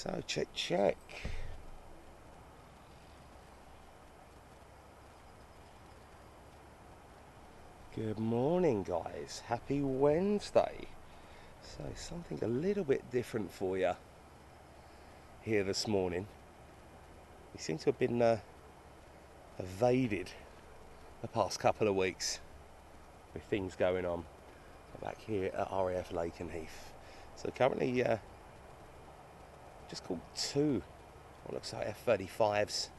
So check. Good morning, guys. Happy Wednesday. So something a little bit different for you here this morning. We seem to have been evaded the past couple of weeks with things going on back here at RAF Lakenheath. So currently just called two what looks like F-35s.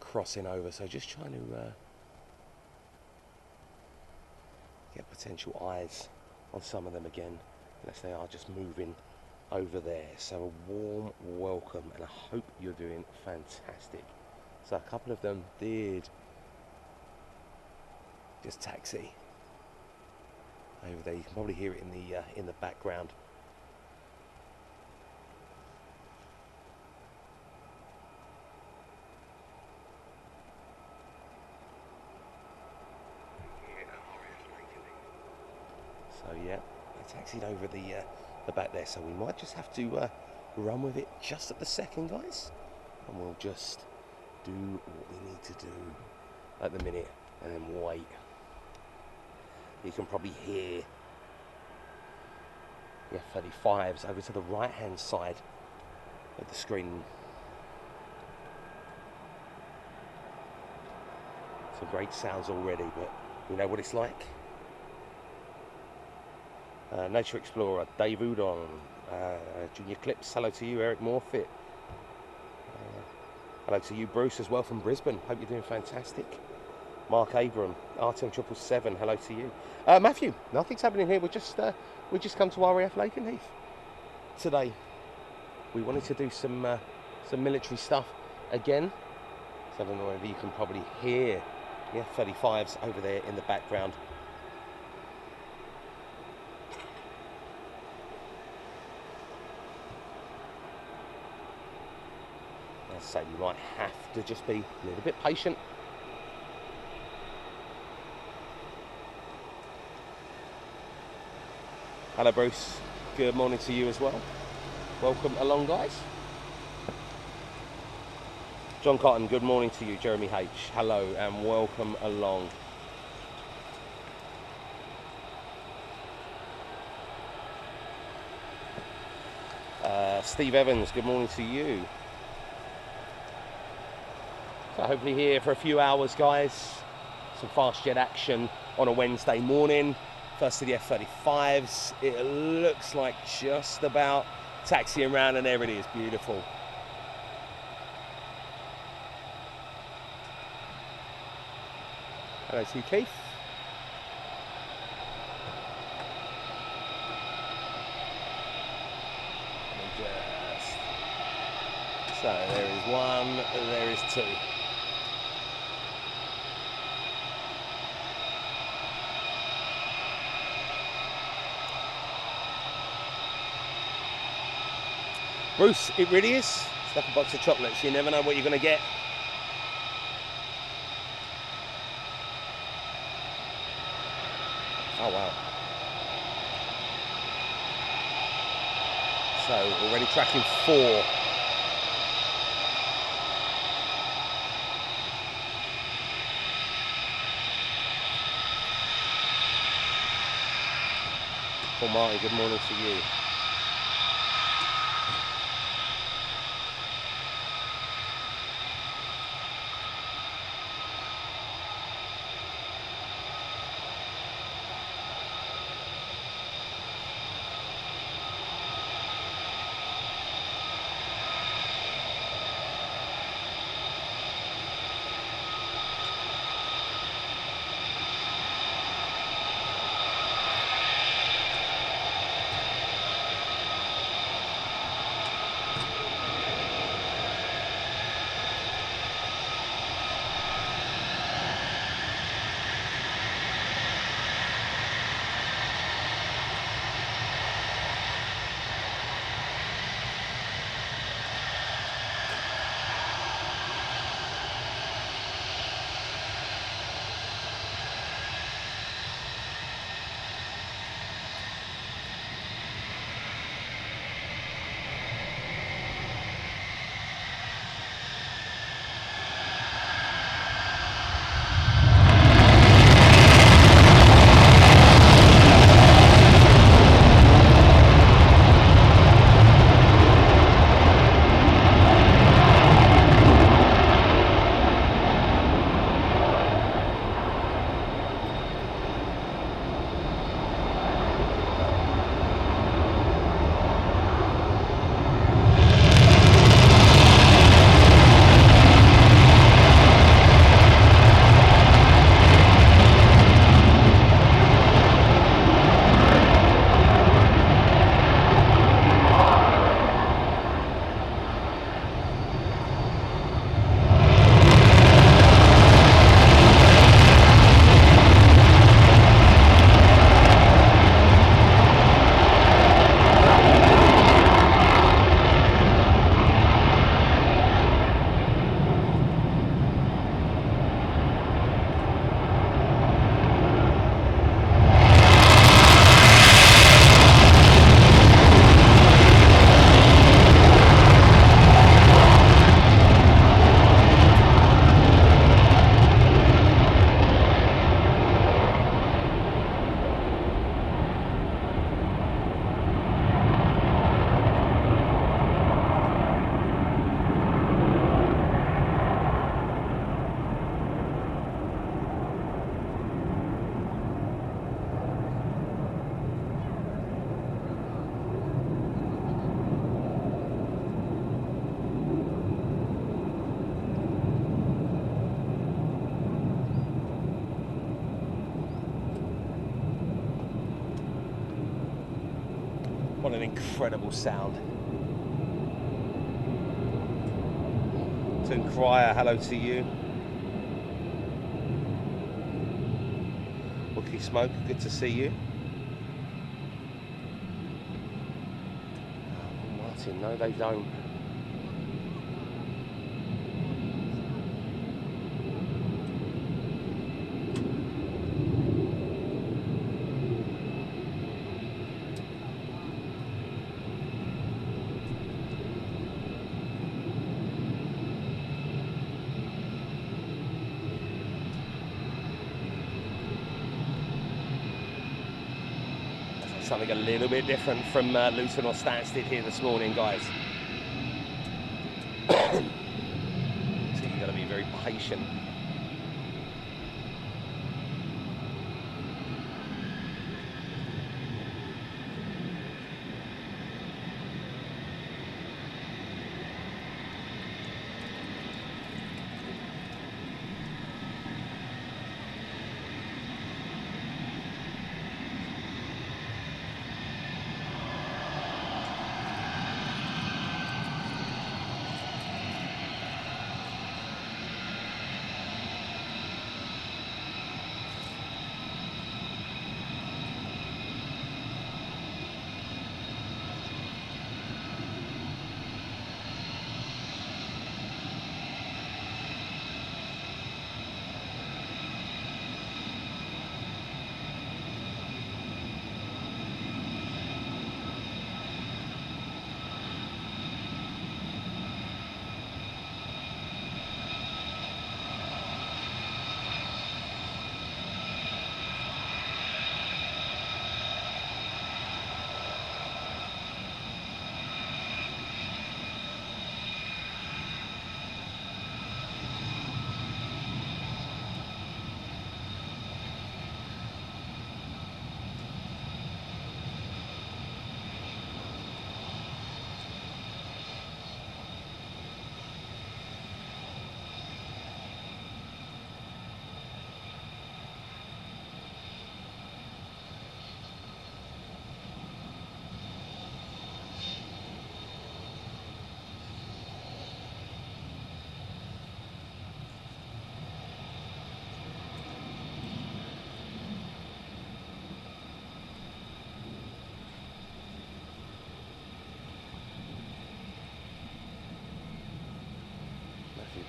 Crossing over, so just trying to get potential eyes on some of them again, unless they are just moving over there. So a warm welcome, and I hope you're doing fantastic. So a couple of them did just taxi over there. You can probably hear it in the background. So yeah, they taxied over the back there. So we might just have to run with it just at the second, guys, and we'll just do what we need to do at the minute, and then wait. You can probably hear the F-35s over to the right hand side of the screen. Some great sounds already, but you know what it's like. Nature Explorer, Dave Udon, Junior Clips, hello to you, Eric Morfitt. Hello to you, Bruce, as well from Brisbane. Hope you're doing fantastic. Mark Abram, Artem 777, hello to you. Matthew, nothing's happening here. We just come to RAF Lakenheath today. We wanted to do some military stuff again. So I don't know whether you can probably hear the F-35s over there in the background. So you might have to just be a little bit patient. Hello Bruce, good morning to you as well. Welcome along, guys. John Cotton, good morning to you. Jeremy H, hello and welcome along. Steve Evans, good morning to you. So hopefully here for a few hours, guys. Some fast jet action on a Wednesday morning. First of the F-35s. It looks like just about taxiing around, and there it is. Beautiful. Hello to you, Keith. So there is one, there is two. Bruce, it really is. It's like a box of chocolates. You never know what you're going to get. Oh, wow. So, already tracking 4. Paul Martin, good morning to you. incredible sound. Toon Crier, hello to you. Wookie Smoke, good to see you. Oh, Martin, no they don't. Something a little bit different from Luton or Stansted here this morning, guys. So you've got to be very patient.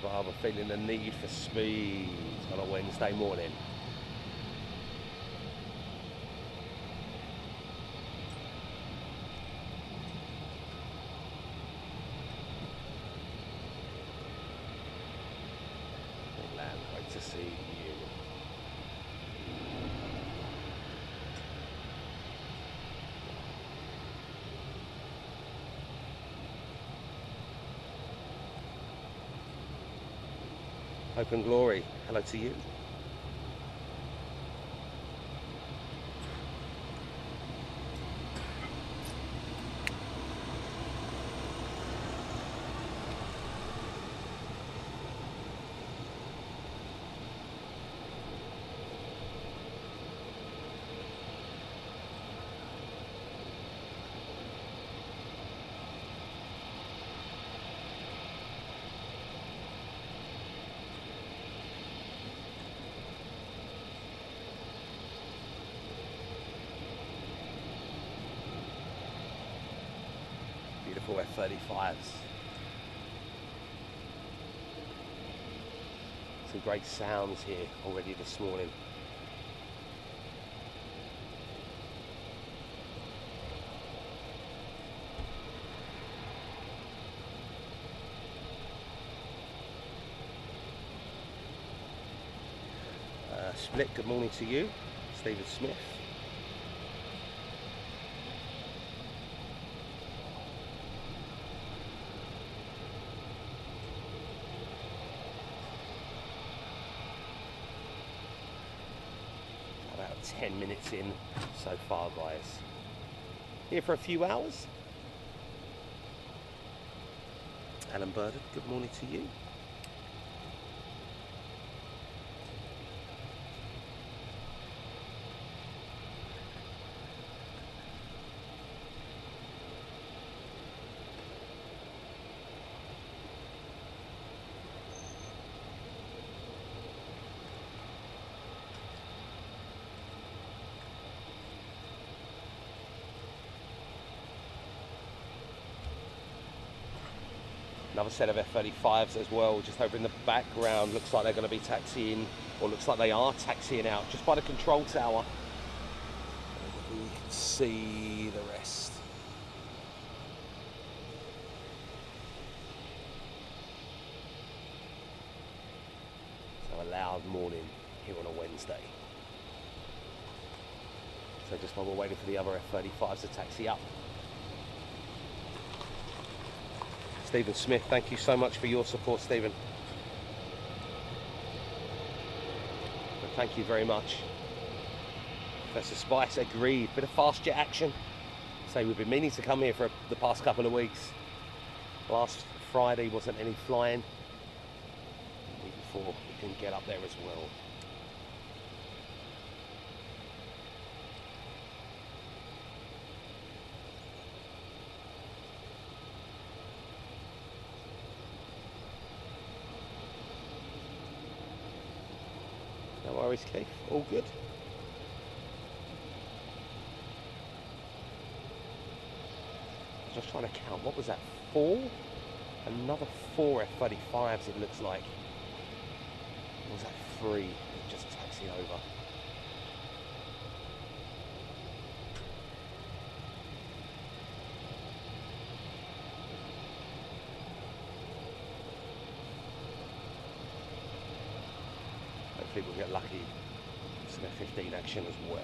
Barber feeling the need for speed on a Wednesday morning. Land, great to see you. Hope and Glory, hello to you. Beautiful F-35s. Some great sounds here already this morning. Split, good morning to you. Stephen Smith. About 10 minutes in so far, guys. Here for a few hours. Alan Burden, good morning to you. Another set of F-35s as well, just over in the background. Looks like they're going to be taxiing, or looks like they are taxiing out, just by the control tower. You can see the rest. So a loud morning here on a Wednesday. So just while we're waiting for the other F-35s to taxi up. Stephen Smith, thank you so much for your support, Stephen. But thank you very much. Professor Spice agreed. Bit of fast jet action. So we've been meaning to come here for the past couple of weeks. Last Friday wasn't any flying. The week before we didn't get up there as well. No worries, Keith. All good. I was just trying to count. What was that? 4? Another 4 F-35s it looks like. Or was that 3? It just taxied over. Hopefully we'll get lucky. Some F-15 action as well.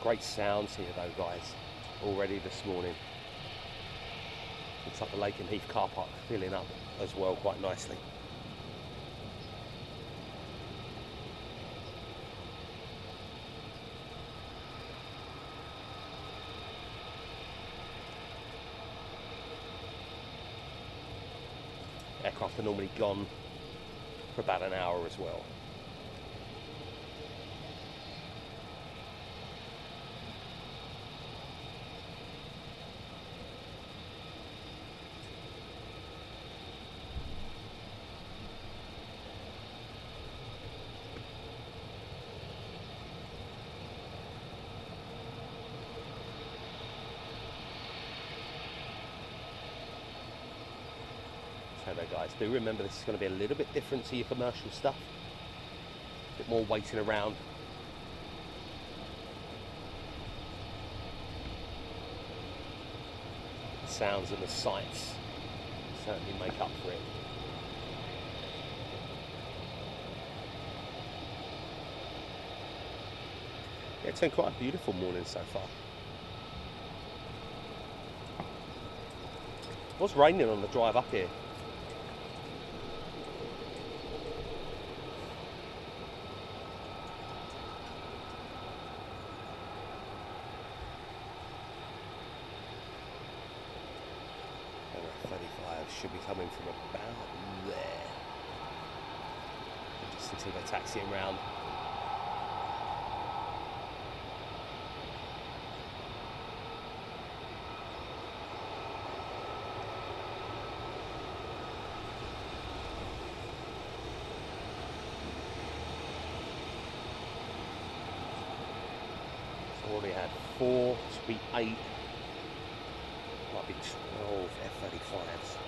Great sounds here though, guys, already this morning. Looks like the Lakenheath car park filling up as well quite nicely. Aircraft are normally gone for about an hour as well. So there, guys, do remember this is going to be a little bit different to your commercial stuff. A bit more waiting around. The sounds and the sights certainly make up for it. Yeah, it's been quite a beautiful morning so far. It was raining on the drive up here. Should be coming from about there. Just until they're taxiing round. So already had 4, to be 8. Might be 12 F-35s.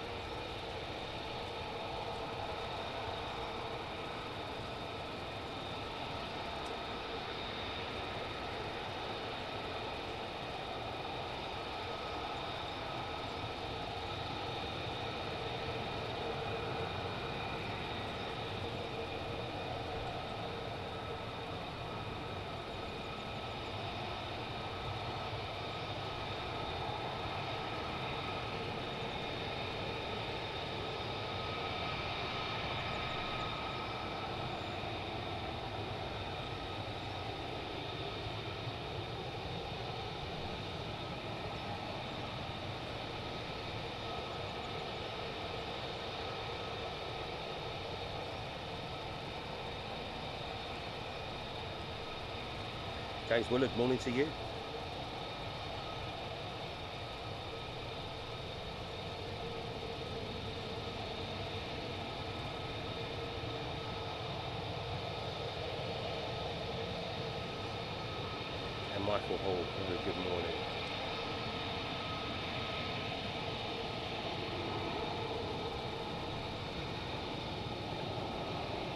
James Willard, morning to you. Michael Hall, very good morning.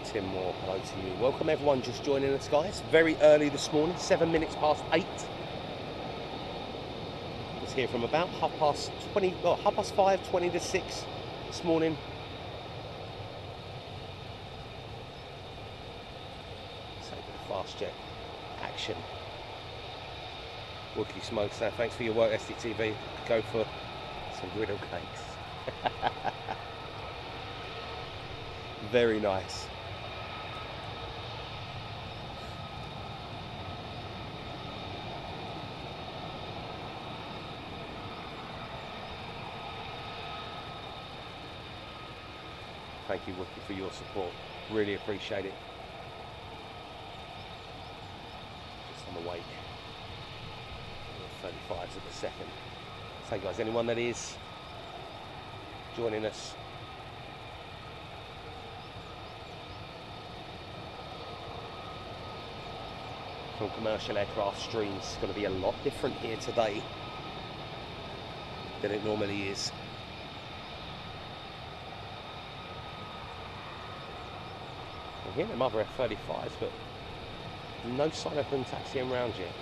Tim Moore, hello to you. Welcome everyone just joining us, guys. Very early this morning, 7 minutes past 8. I was here from about 5:20 to 6 this morning. So a bit of fast jet action. Woodley Smokes, now thanks for your work, SDTV. Go for some griddle cakes. Very nice. Thank you, Wookie, for your support. Really appreciate it. Just on the wake. 35s of the second. So guys, anyone that is joining us, from commercial aircraft streams, going to be a lot different here today than it normally is. I'm hearing them other F-35s, but no sign of them taxiing around yet.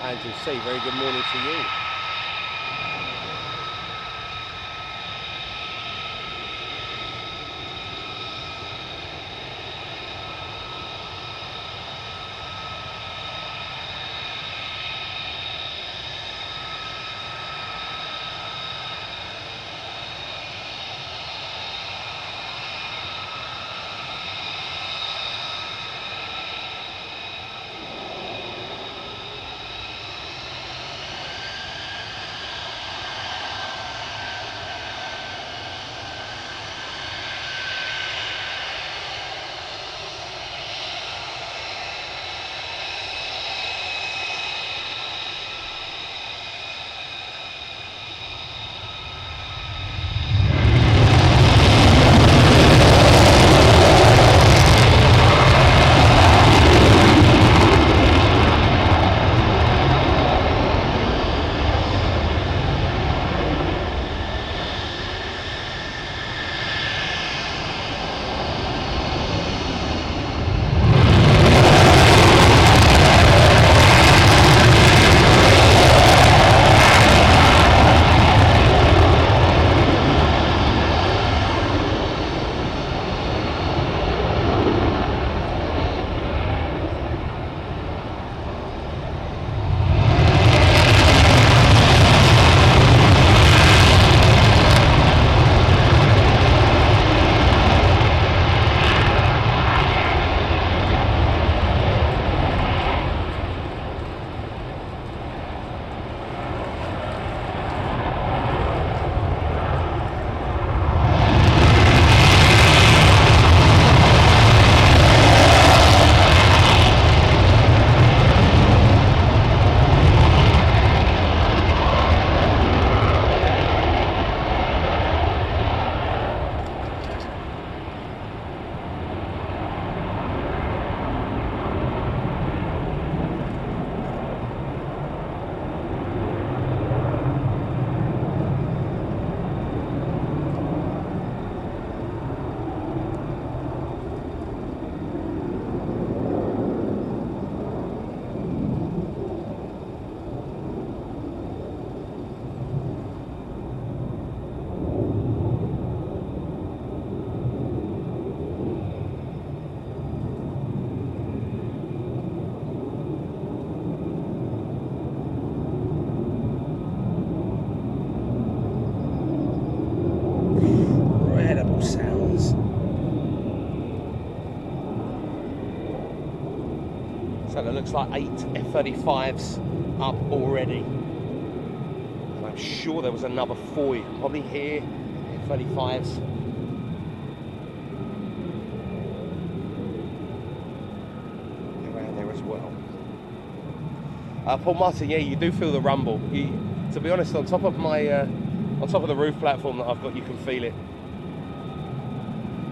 Andrew C, very good morning to you. looks like 8 F-35s up already. And I'm sure there was another 4, you can probably hear F-35s. Around there as well. Paul Martin, yeah, you do feel the rumble. To be honest, on top of the roof platform that I've got, you can feel it.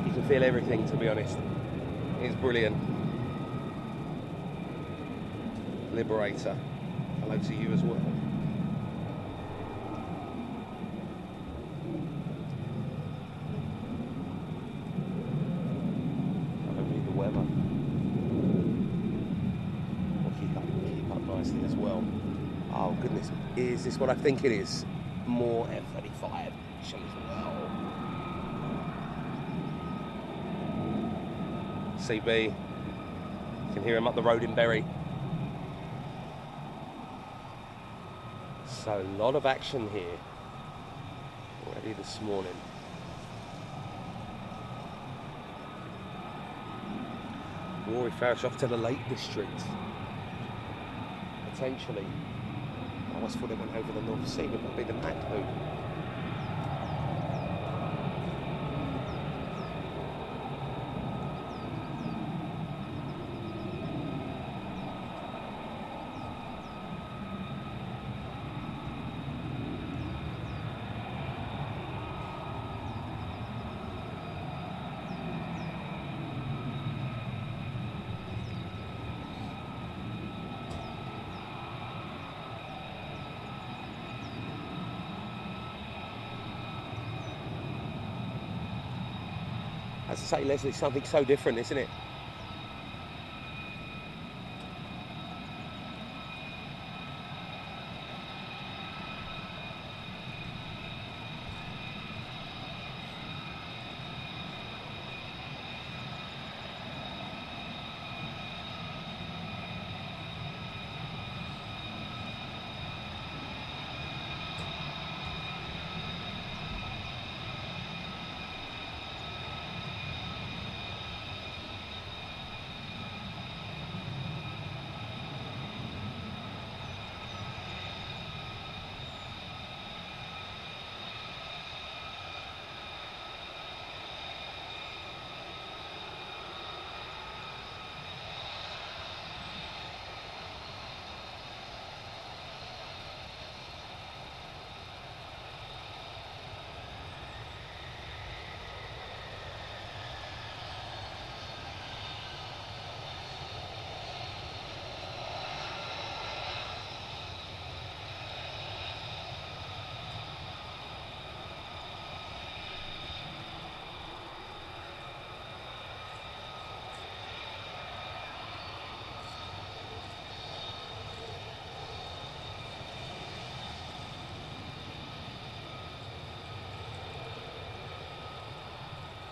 You can feel everything, to be honest. It's brilliant. Liberator, hello to you as well. Hopefully the weather will keep up nicely as well. Oh goodness, is this what I think it is? More F-35 action as well. CB, you can hear him up the road in Bury. So a lot of action here already this morning. Rory Farish off to the Lake District. Potentially. I always thought it went over the North Sea, but it'll be the Magpie. As I say, Leslie, something so different, isn't it?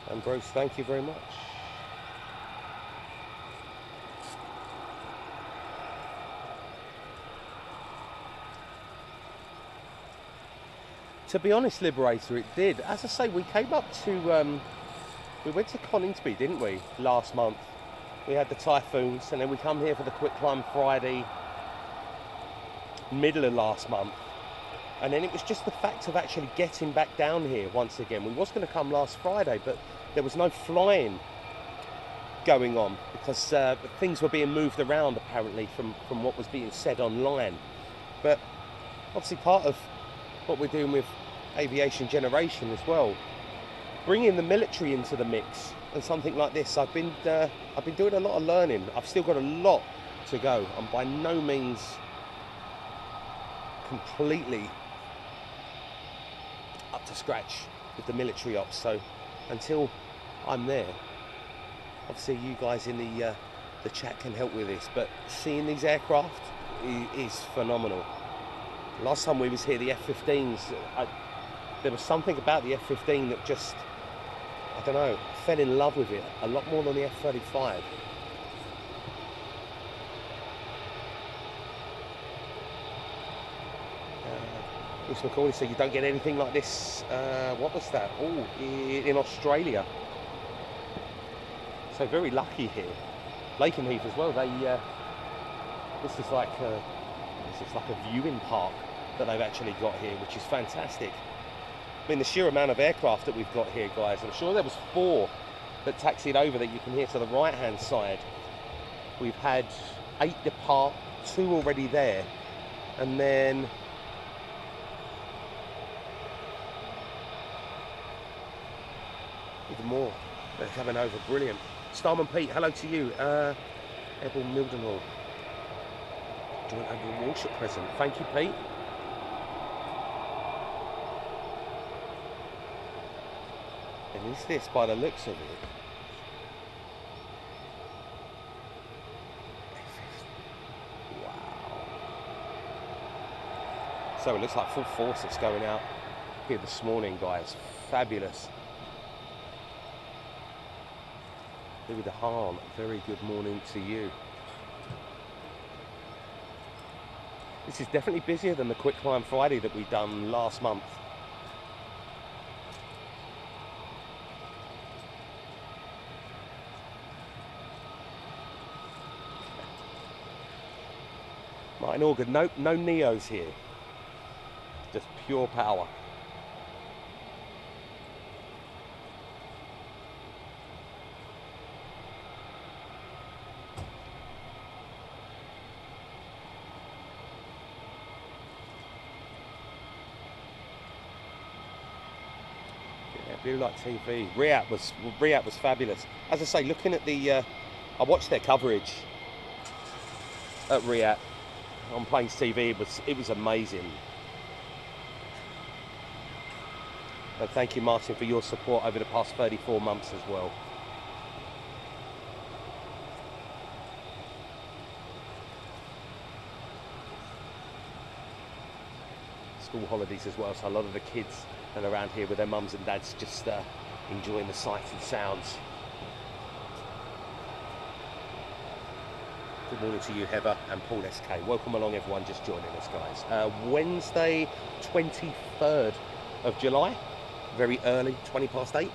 And Bruce, thank you very much. To be honest, Liberator, it did. As I say, we came up to, we went to Coningsby, didn't we, last month? We had the typhoons, and then we come here for the Quick Climb Friday, middle of last month. And then it was just the fact of actually getting back down here once again. We was going to come last Friday, but there was no flying going on because things were being moved around apparently from what was being said online. But obviously part of what we're doing with Aviation Generation as well, bringing the military into the mix and something like this. I've been doing a lot of learning. I've still got a lot to go. I'm by no means completely up to scratch with the military ops, so until I'm there, obviously you guys in the chat can help with this, but seeing these aircraft is phenomenal. Last time we was here, the F-15s, there was something about the F-15 that just, I don't know, fell in love with it a lot more than the F-35. Bruce McCauley said you don't get anything like this. What was that? Oh, in Australia. So very lucky here. Lakenheath as well. This is like a viewing park that they've actually got here, which is fantastic. I mean, the sheer amount of aircraft that we've got here, guys. I'm sure there was 4 that taxied over that you can hear to the right-hand side. We've had 8 depart, 2 already there, and then even more. They're coming over, brilliant. Starman Pete, hello to you. Airborne Mildenhall. Joint Admiral Walsh at present. Thank you, Pete. And is this, by the looks of it, wow. So it looks like full force that's going out here this morning, guys. Fabulous. Louis de Haan, very good morning to you. This is definitely busier than the Quick Climb Friday that we done last month. Martin Organ, no Neos here, just pure power. Blue Light TV. Riyadh was fabulous. As I say, looking at the, I watched their coverage at Riyadh on Plains TV. It was amazing. And thank you, Martin, for your support over the past 34 months as well. School holidays as well, so a lot of the kids are around here with their mums and dads just enjoying the sights and sounds. Good morning to you, Heather and Paul SK. Welcome along, everyone just joining us, guys. Wednesday, 23rd of July, very early, 20 past 8.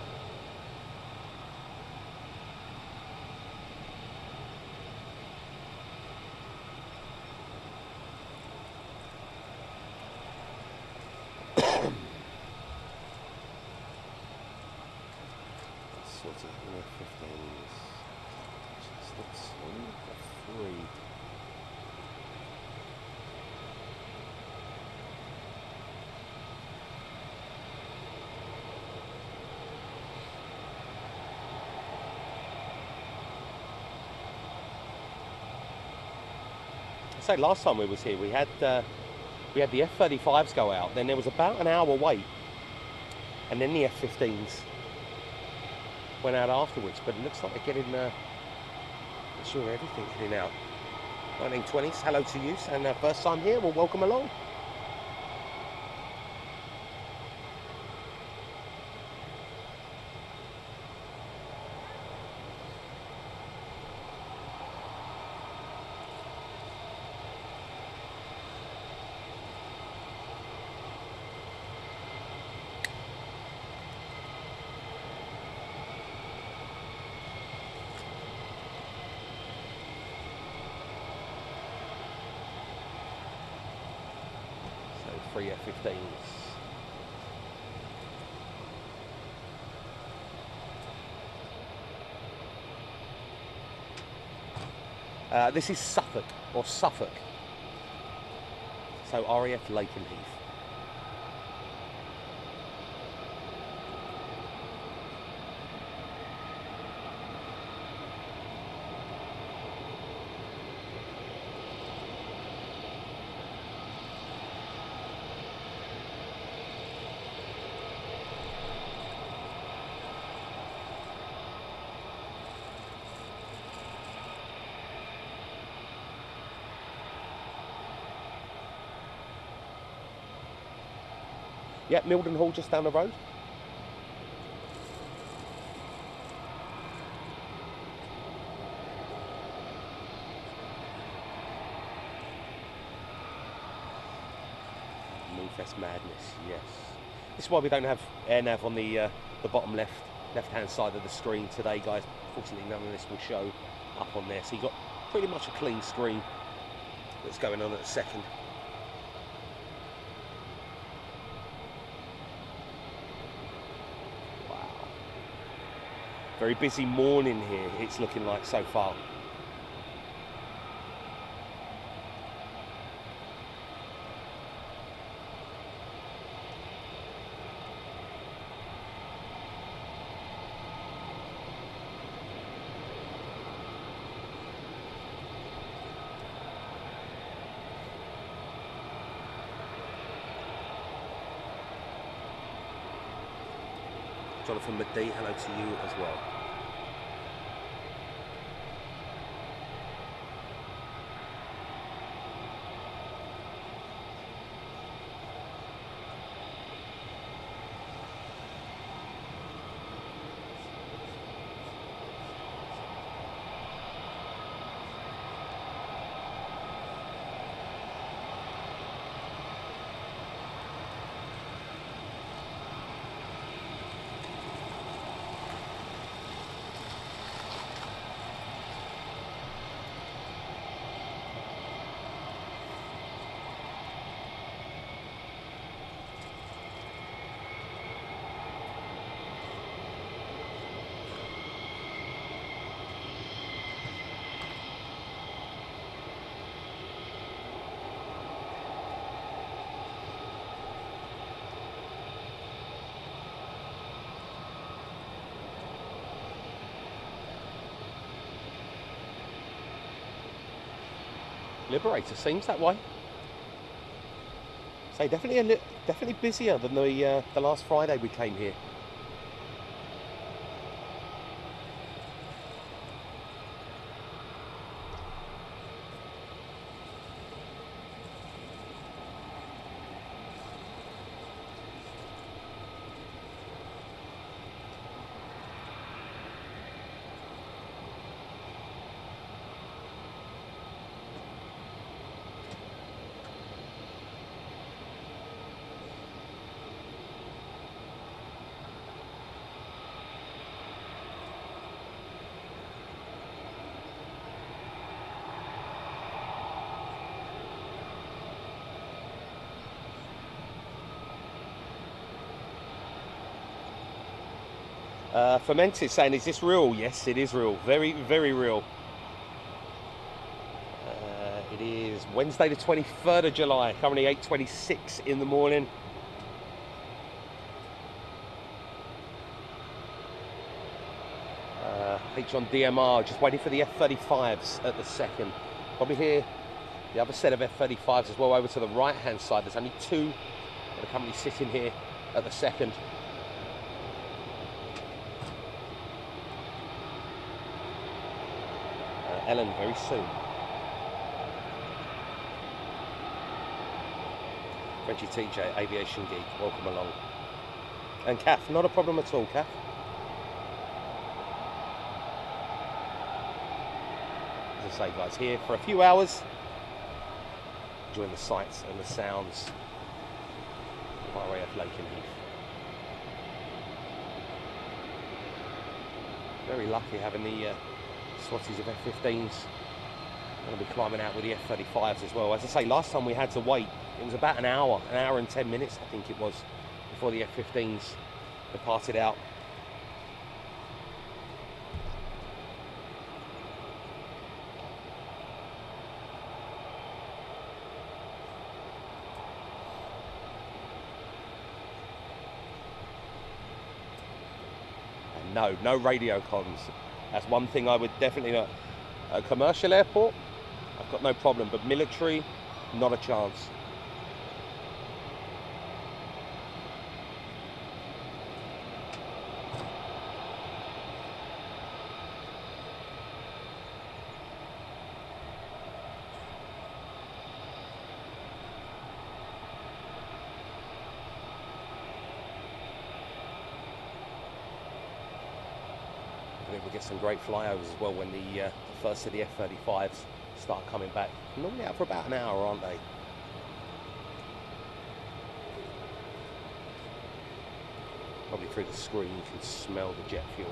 So last time we was here, we had the F-35s go out. Then there was about an hour wait, and then the F-15s went out afterwards. But it looks like they're getting, not sure everything heading out. 1920s. Hello to you, and first time here. Well, welcome along. Three F-15s. This is Suffolk, or Suffolk. So RAF Lakenheath. Yeah, Mildenhall just down the road. Moonfest madness, yes. This is why we don't have air nav on the bottom left-hand side of the screen today, guys. Fortunately, none of this will show up on there, so you've got pretty much a clean screen that's going on at the second. Wow. Very busy morning here, it's looking like so far. Jonathan McD, hello to you as well. Liberator seems that way. So definitely busier than the last Friday we came here. Fermented saying, is this real? Yes, it is real. Very, very real. It is Wednesday the 23rd of July, currently 8:26 in the morning. H on DMR, just waiting for the F-35s at the second. Probably hear the other set of F-35s as well over to the right-hand side. There's only two that are currently sitting here at the second. Ellen, very soon. Reggie TJ, Aviation Geek, welcome along. And Kath, not a problem at all, Kath. As I say, guys, here for a few hours, enjoying the sights and the sounds of RAF Lakenheath. Very lucky having the swatties of F-15s. Going to be climbing out with the F-35s as well. As I say, last time we had to wait, it was about an hour and 10 minutes, I think it was, before the F-15s departed out. And no radio comms. That's one thing I would definitely not. A commercial airport, I've got no problem, but military, not a chance. We'll get some great flyovers as well when the first of the F-35s start coming back. Normally out for about an hour, aren't they? Probably through the screen you can smell the jet fuel.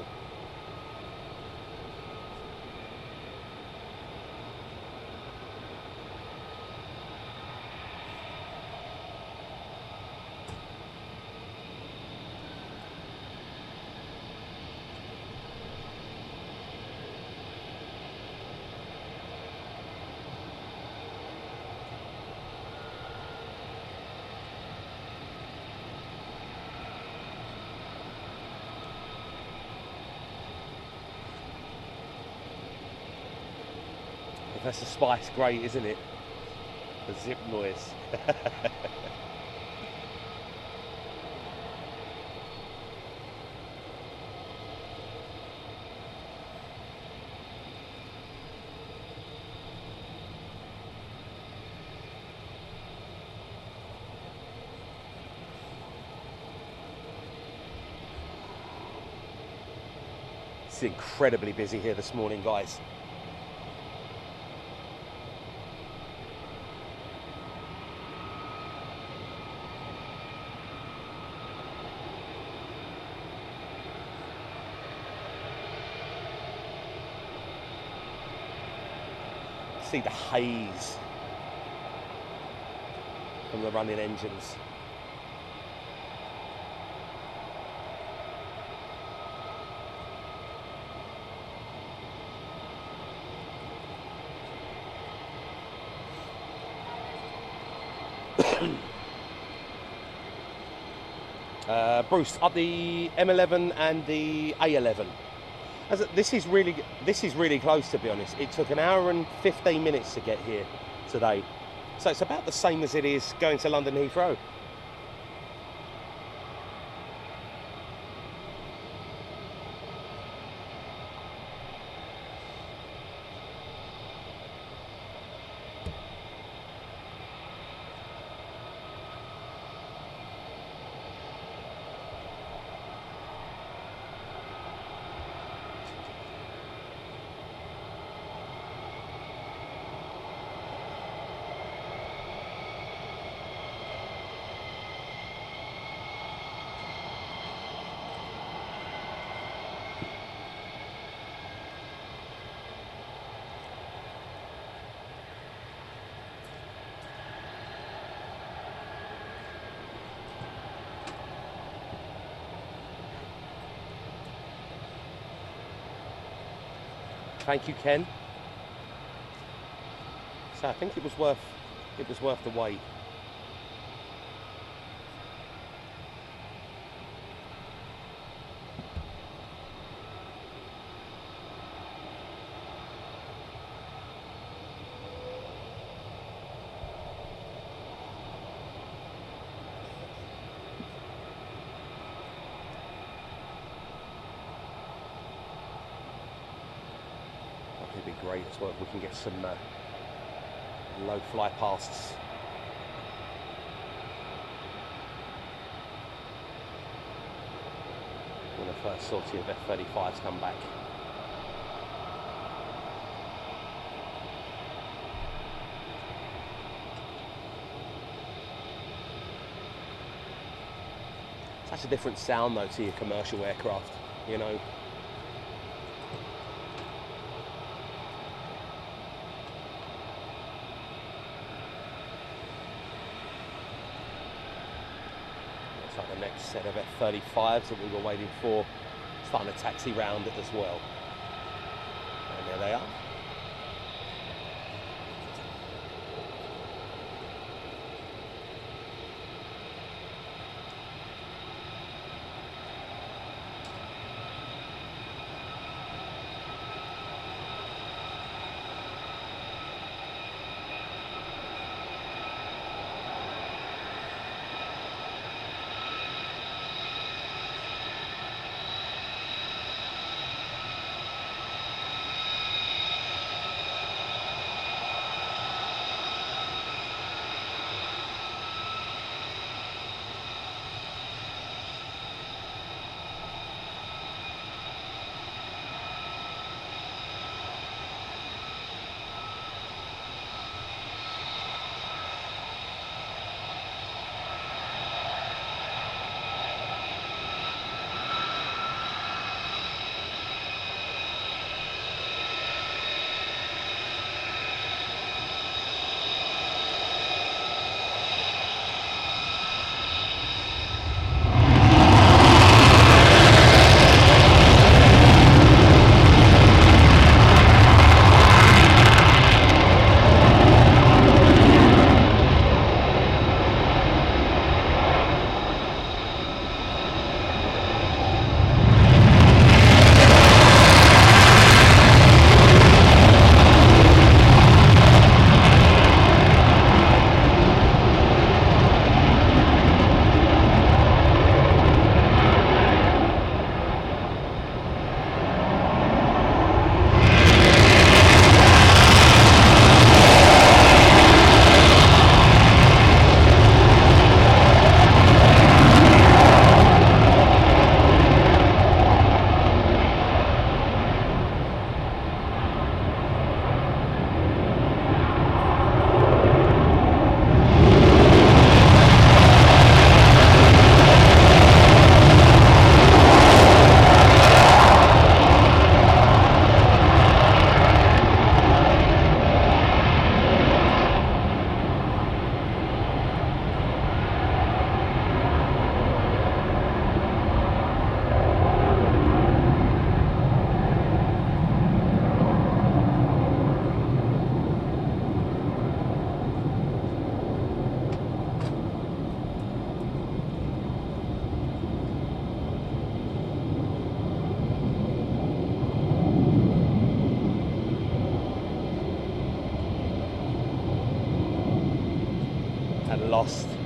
That's the spice, great, isn't it? The zip noise. It's incredibly busy here this morning, guys. See the haze from the running engines. Bruce, up the M11 and the A11. This is really close, to be honest. It took an hour and 15 minutes to get here today, so it's about the same as it is going to London Heathrow. Thank you, Ken. So I think it was worth the wait. It'd be great as well if we can get some low fly pasts. When the first sortie of F-35s come back. Such a different sound though to your commercial aircraft, you know. The next set of F-35s that we were waiting for starting to taxi round it as well. And there they are.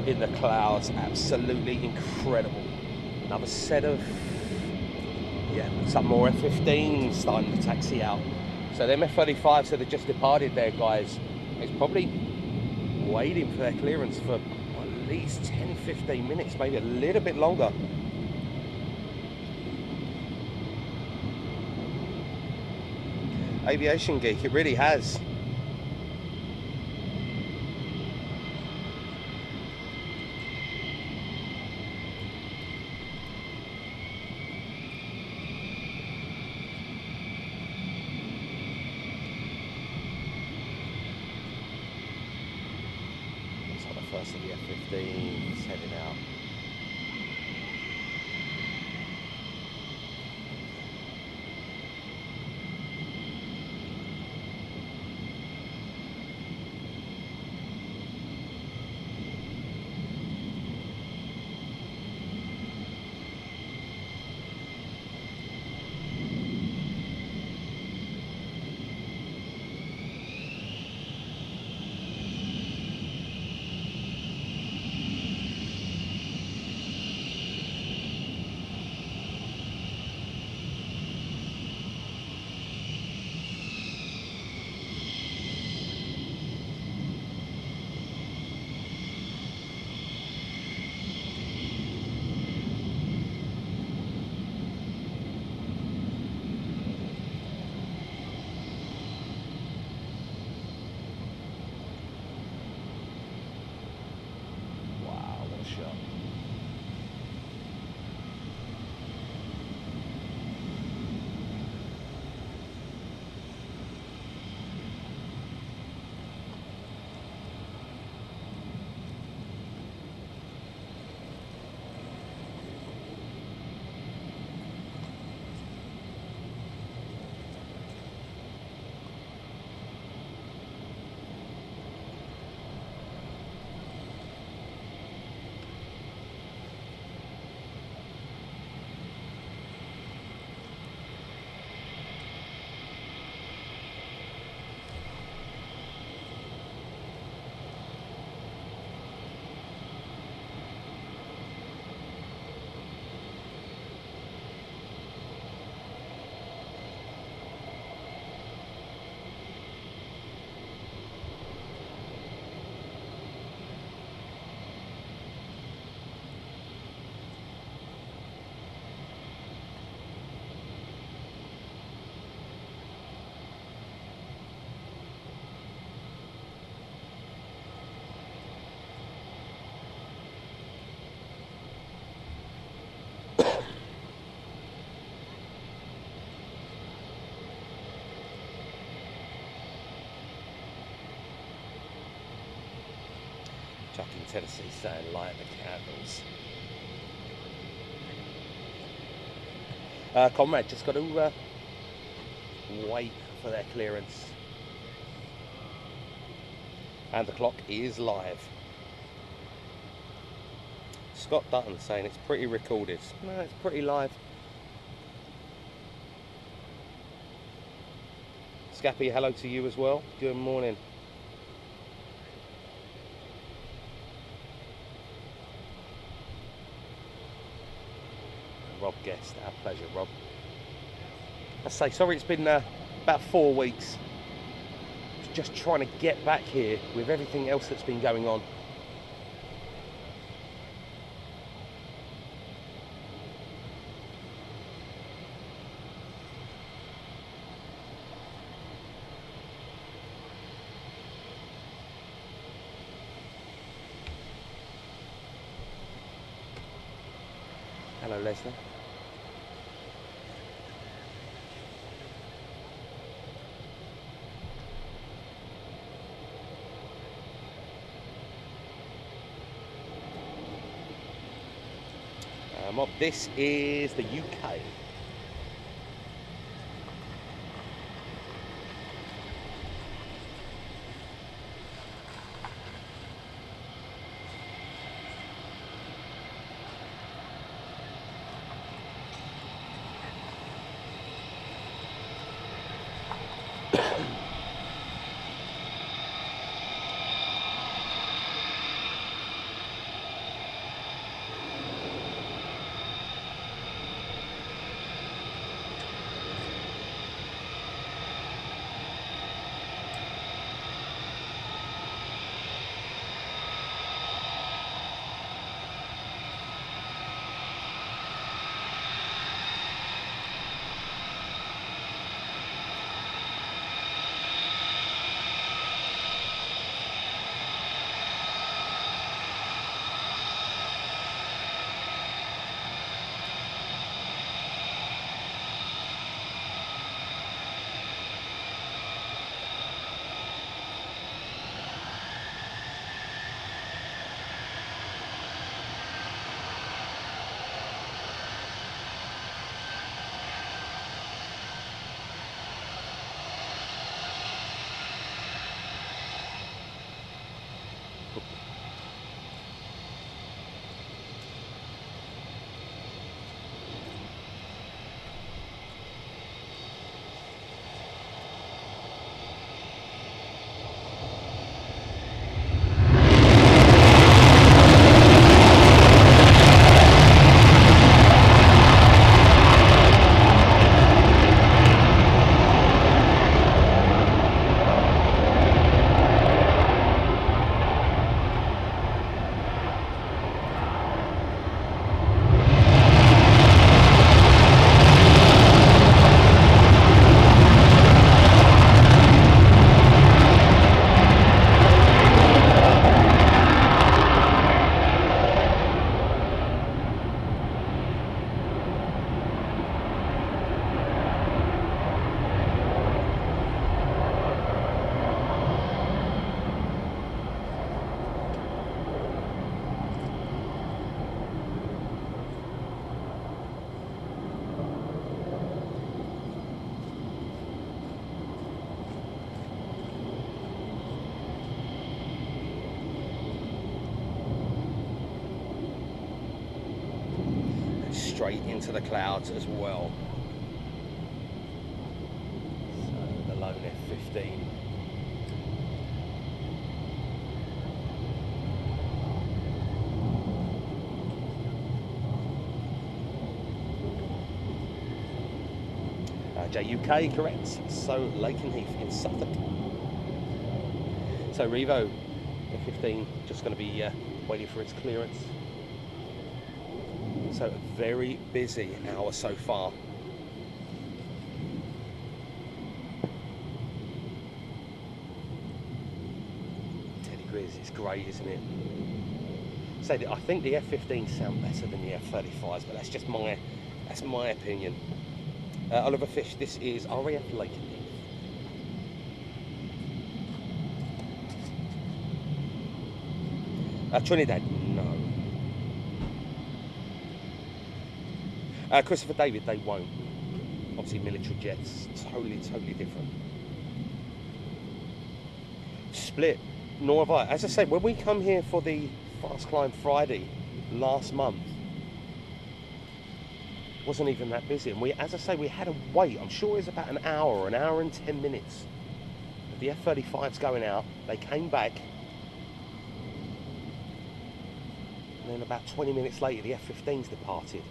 in the clouds. Absolutely incredible. Another set of, yeah, some more F-15s starting to taxi out. So them F-35s that have just departed there, guys, it's probably waiting for their clearance for at least 10-15 minutes, maybe a little bit longer. Aviation geek, it really has. Looks like the first of the F-15s heading out. Wow, what a shot. Chuck in Tennessee saying light the candles. Comrade, just got to wait for their clearance. And the clock is live. Scott Dutton saying it's pretty recorded. No, it's pretty live. Scappy, hello to you as well. Good morning. Rob Guest, our pleasure, Rob. I say, sorry, it's been about 4 weeks. Just trying to get back here with everything else that's been going on. Hello, Leslie. This is the UK. straight into the clouds as well. So the lone F-15. JUK, correct. So Lakenheath in Suffolk. So Revo F-15 just going to be waiting for its clearance. So very busy hour so far. Teddy Grizz is great, isn't it? So I think the F-15s sound better than the F-35s, but that's my opinion. Oliver Fish, this is RAF Lakenheath. Trinidad, no. Christopher David, they won't. Obviously military jets, totally different. Split, nor have I. As I said, when we come here for the Fast Climb Friday last month, wasn't even that busy, and as I say, we had to wait. I'm sure it was about an hour and 10 minutes. The F-35's going out. They came back, and then about 20 minutes later, the F-15's departed.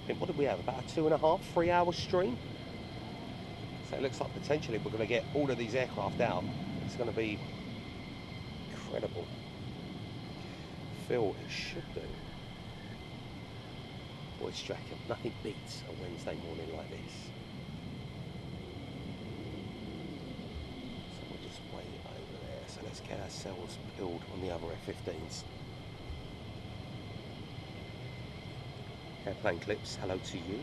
I think, what did we have? About a 2.5, 3 hour stream. So it looks like potentially we're going to get all of these aircraft out. It's going to be incredible. Phil, it should do. Voice tracker, nothing beats a Wednesday morning like this. So we'll just wait over there. So let's get ourselves peeled on the other F-15s. Airplane Clips, hello to you.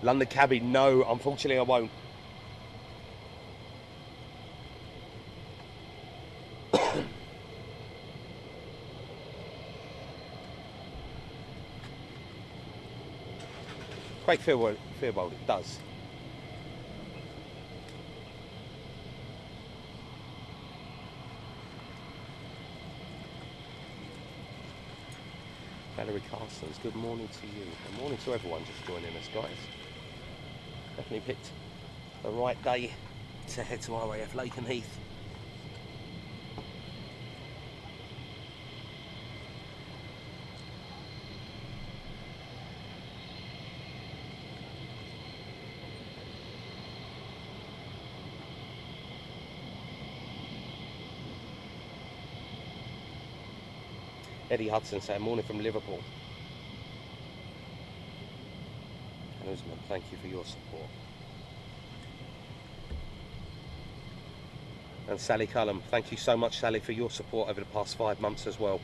London Cabby, no, unfortunately I won't. Craig Fearbold, it does. Valerie Carstens, good morning to you. Good morning to everyone just joining us, guys. Definitely picked the right day to head to RAF Lakenheath. Eddie Hudson saying morning from Liverpool. And Usman, thank you for your support. And Sally Cullum, thank you so much, Sally, for your support over the past 5 months as well.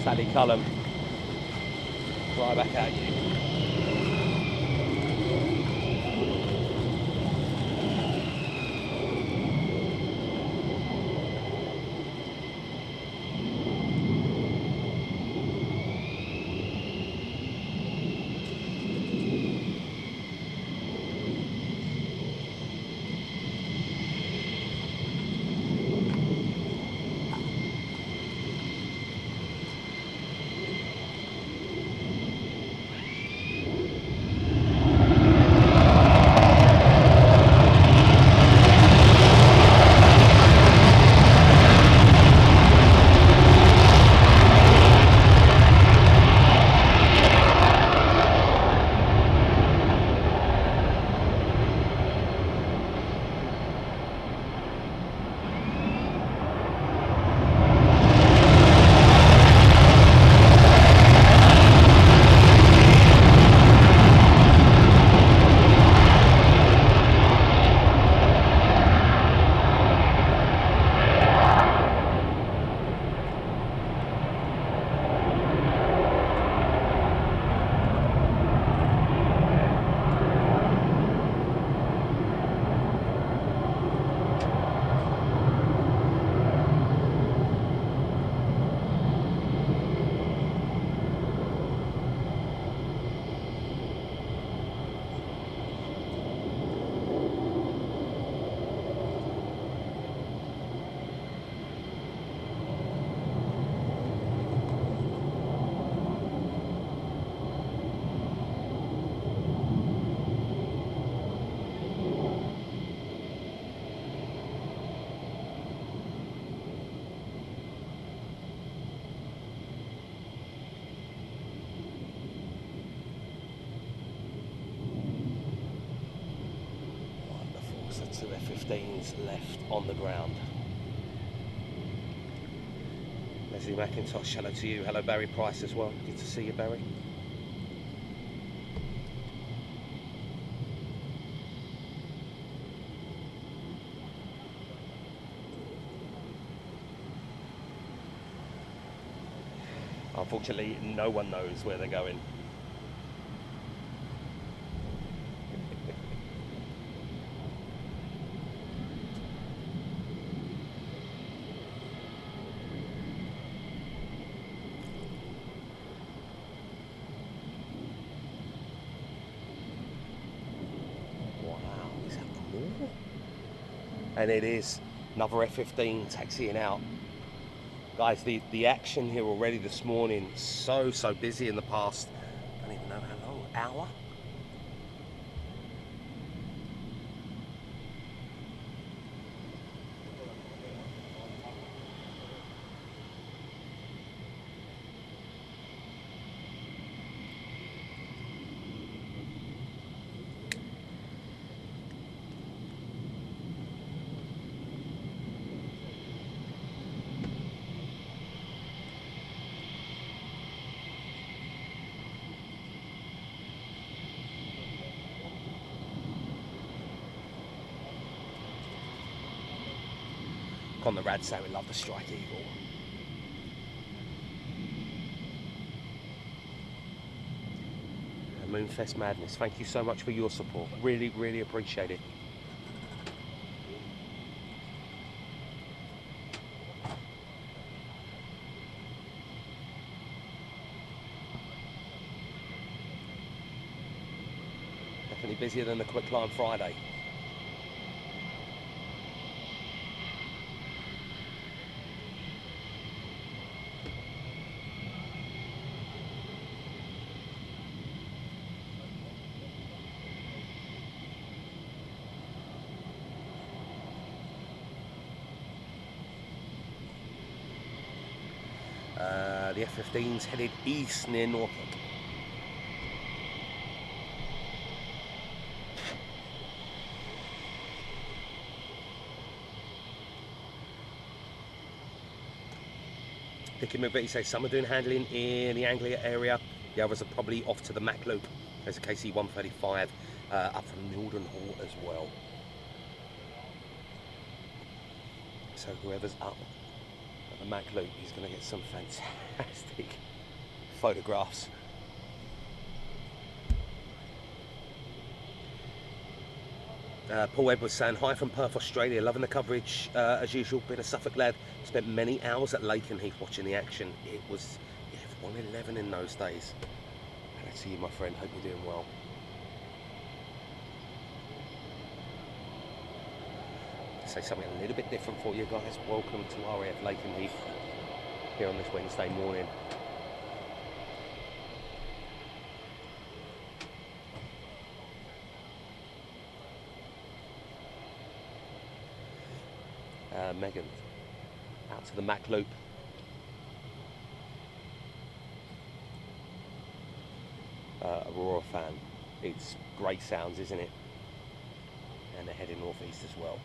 Sally Cullen. Fly back at you. Two F-15s left on the ground. Leslie McIntosh, hello to you. Hello Barry Price as well. Good to see you, Barry. Unfortunately, no one knows where they're going. And it is another F-15 taxiing out. Guys, the action here already this morning, so busy in the past, I don't even know how long, hour? On the rad say we love the Strike Eagle. And Moonfest Madness, thank you so much for your support. Really appreciate it. Definitely busier than the Quick Line Friday. The F-15's headed east near Norfolk. Dickie McVitie says some are doing handling in the Anglia area, the others are probably off to the Mac Loop. There's a KC-135 up from Mildenhall as well. So whoever's up at the Mac Loop, he's going to get some fantastic photographs. Paul Edwards saying, hi from Perth, Australia, loving the coverage as usual, been a Suffolk lad, spent many hours at Lakenheath watching the action. It was F111 in those days. Glad to see you, my friend, hope you're doing well. Say something a little bit different for you guys. Welcome to RAF Lakenheath here on this Wednesday morning. Megan, out to the Mac Loop. Aurora fan. It's great sounds, isn't it? And they're heading northeast as well.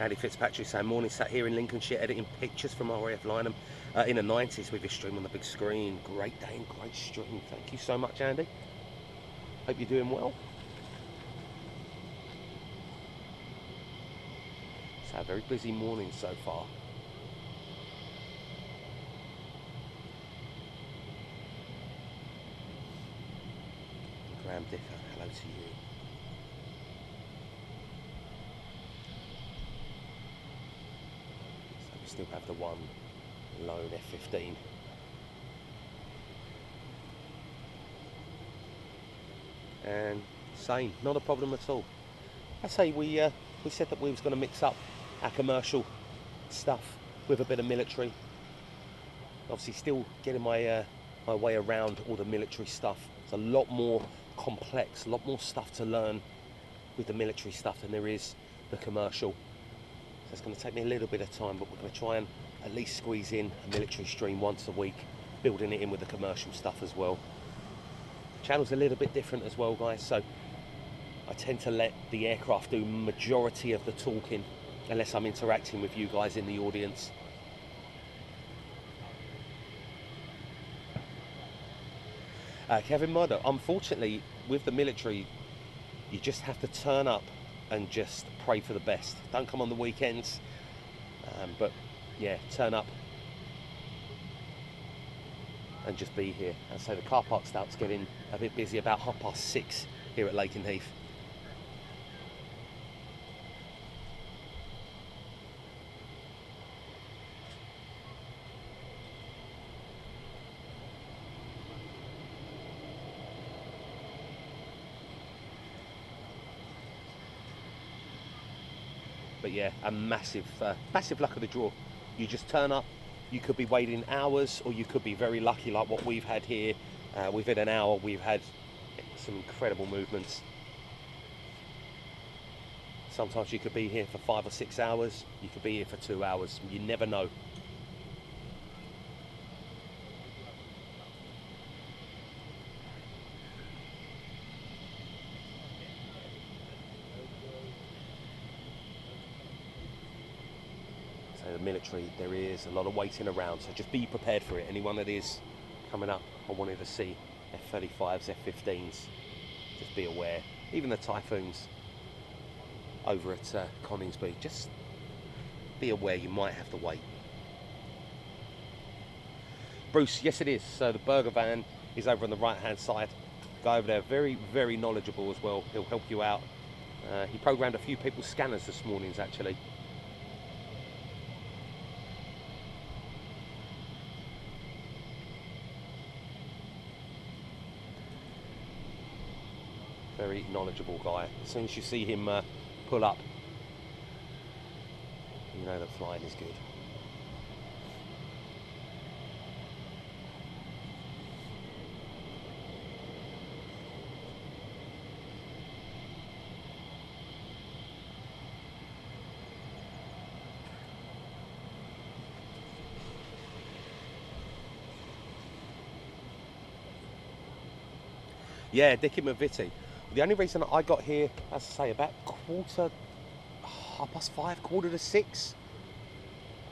Andy Fitzpatrick saying, morning, sat here in Lincolnshire editing pictures from RAF Lakenheath in the 90s with your stream on the big screen. Great day and great stream. Thank you so much, Andy. Hope you're doing well. It's a very busy morning so far. Graham Dicker, hello to you. Still have the one lone F-15. And same, not a problem at all. I say we said that we was going to mix up our commercial stuff with a bit of military. Obviously still getting my my way around all the military stuff. It's a lot more complex, a lot more stuff to learn with the military stuff than there is the commercial. So it's going to take me a little bit of time, but we're going to try and at least squeeze in a military stream once a week, building it in with the commercial stuff as well. Channel's a little bit different as well, guys, so I tend to let the aircraft do majority of the talking unless I'm interacting with you guys in the audience. Kevin Murdo, unfortunately with the military you just have to turn up and just pray for the best. Don't come on the weekends, but yeah, turn up and just be here. And so the car park starts getting a bit busy about 6:30 here at Lakenheath. But yeah, a massive luck of the draw. You just turn up, you could be waiting hours, or you could be very lucky like what we've had here. Within an hour, we've had some incredible movements. Sometimes you could be here for 5 or 6 hours, you could be here for 2 hours, you never know. The military, there is a lot of waiting around, so just be prepared for it. Anyone that is coming up, I wanted to see F-35s, F-15s, just be aware. Even the Typhoons over at Coningsby, just be aware you might have to wait. Bruce, yes it is. So the burger van is over on the right hand side. Guy over there, very, very knowledgeable as well. He'll help you out. He programmed a few people's scanners this morning actually. Very knowledgeable guy. As soon as you see him pull up, you know that flying is good. Yeah, Dickie Mavitti. The only reason I got here, as I say, about 5:15, 5:45.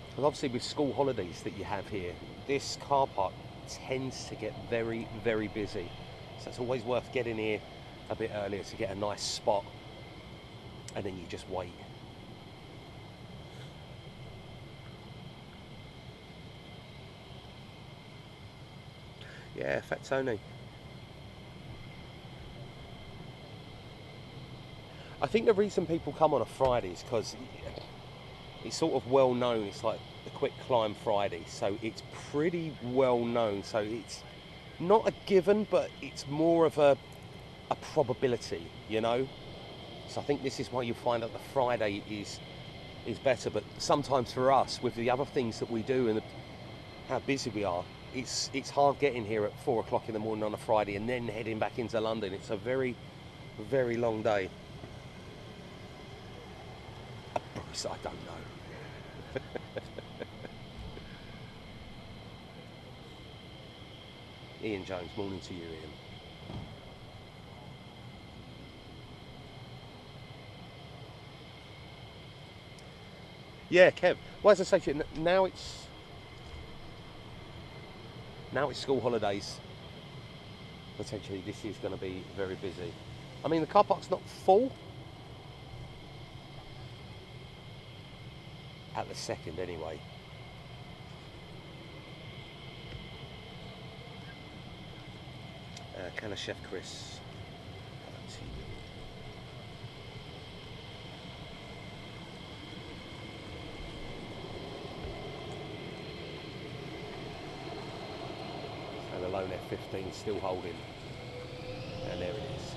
Because obviously with school holidays that you have here, this car park tends to get very, very busy. So it's always worth getting here a bit earlier to get a nice spot, and then you just wait. Yeah, Fat Tony. I think the reason people come on a Friday is because it's sort of well known. It's like the Quick Climb Friday, so it's pretty well known. So it's not a given, but it's more of a probability, you know. So I think this is why you find that the Friday is better. But sometimes for us, with the other things that we do and how busy we are, it's hard getting here at 4 o'clock in the morning on a Friday and then heading back into London. It's a very, very long day. Bruce, I don't know. Ian Jones, morning to you, Ian. Yeah, Kev. Well, as I say to you, now it's school holidays. Potentially, this is going to be very busy. I mean, the car park's not full at the second, anyway. Can a Chef Chris? And the lone F-15 still holding, and there it is.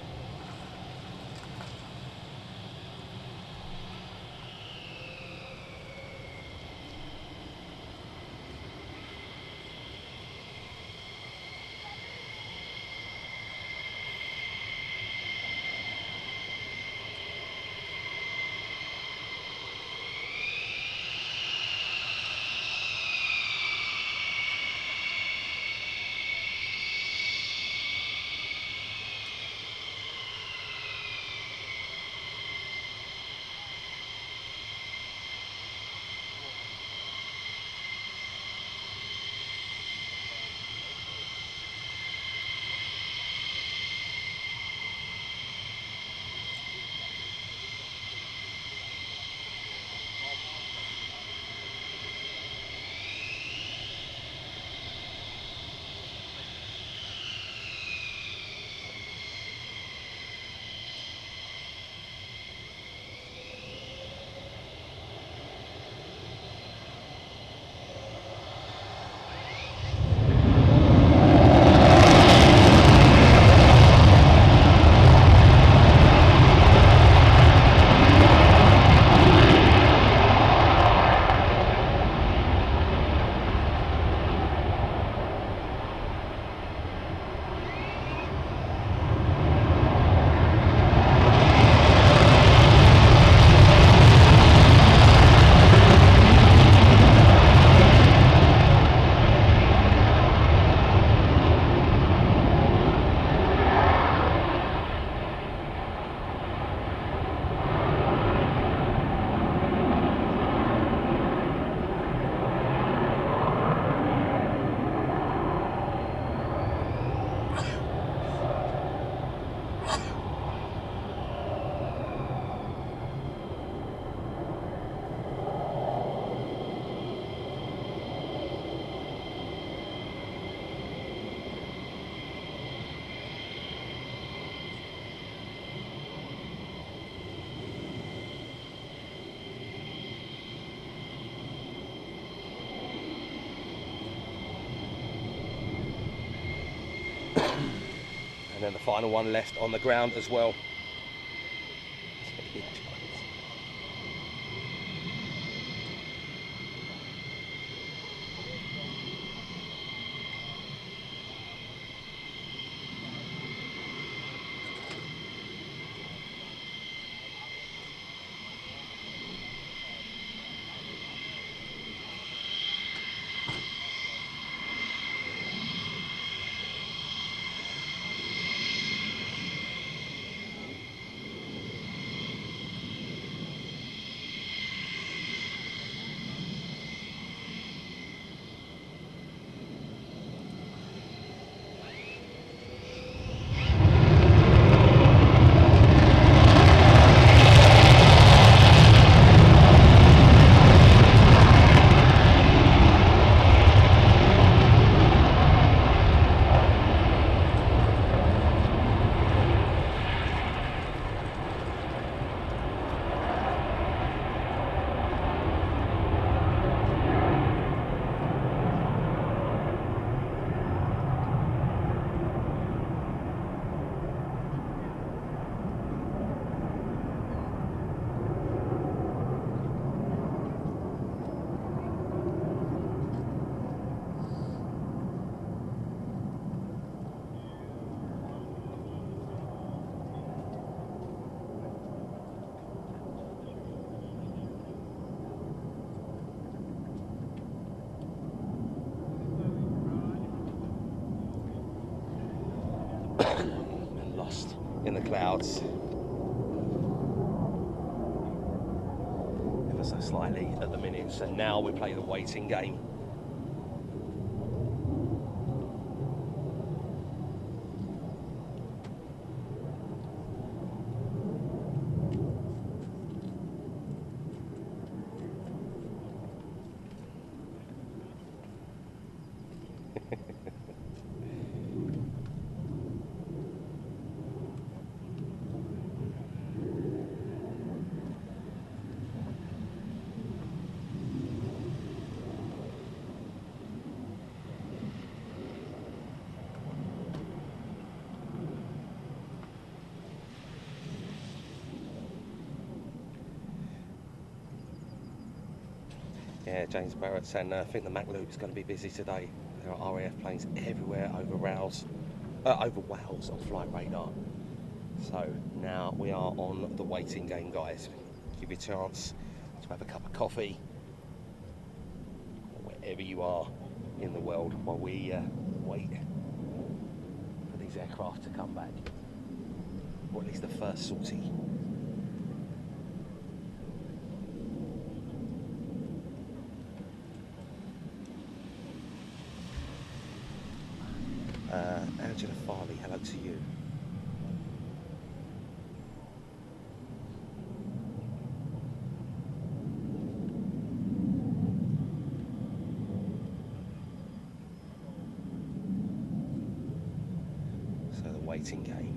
And then the final one left on the ground as well. and lost in the clouds ever so slightly at the minute. So now we play the waiting game. Yeah, James Barrett saying, I think the Mac Loop is going to be busy today. There are RAF planes everywhere over Wales on flight radar. So now we are on the waiting game, guys. Give you a chance to have a cup of coffee, or wherever you are in the world, while we wait for these aircraft to come back, or at least the first sortie. Angela Farley, hello to you. So the waiting game.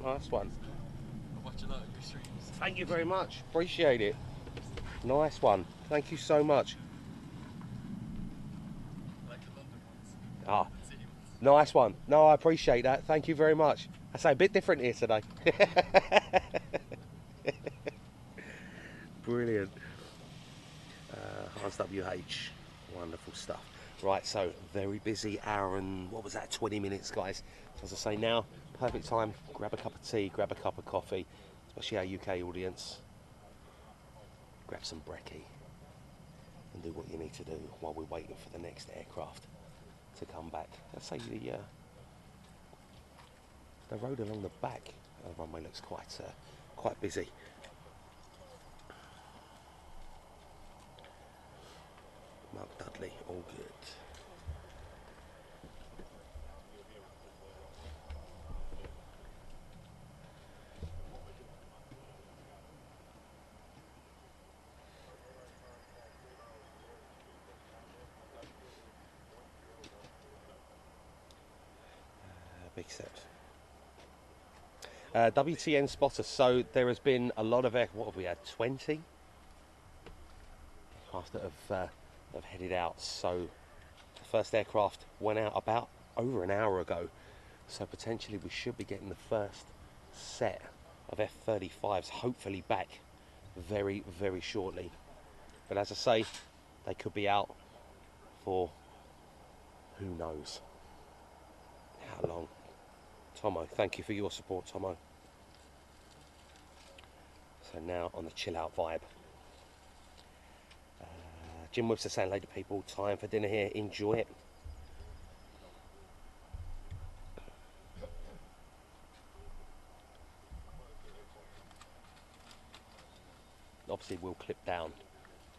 Nice one. I watch a lot of your streams. Thank you very much. Appreciate it. Nice one. Thank you so much. I like the London ones. Ah, The city ones. nice one. No, I appreciate that. Thank you very much. I say a bit different here today. Brilliant. Hans WH. Wonderful stuff. Right, so very busy hour and what was that, 20 minutes, guys. As I say now, perfect time. Grab a cup of tea, grab a cup of coffee, especially our UK audience. Grab some brekkie and do what you need to do while we're waiting for the next aircraft to come back. Let's say the road along the back of the runway looks quite busy. Mark Dudley, all good. Big steps. WTN spotter. So there has been a lot of what have we had? 20 aircraft that have headed out. So the first aircraft went out about over an hour ago. So potentially we should be getting the first set of F-35s hopefully back very, very shortly. But as I say, they could be out for who knows how long. Tomo, thank you for your support, Tomo. So now on the chill out vibe. Jim Webster saying, later people, time for dinner here, enjoy it. Obviously we'll clip down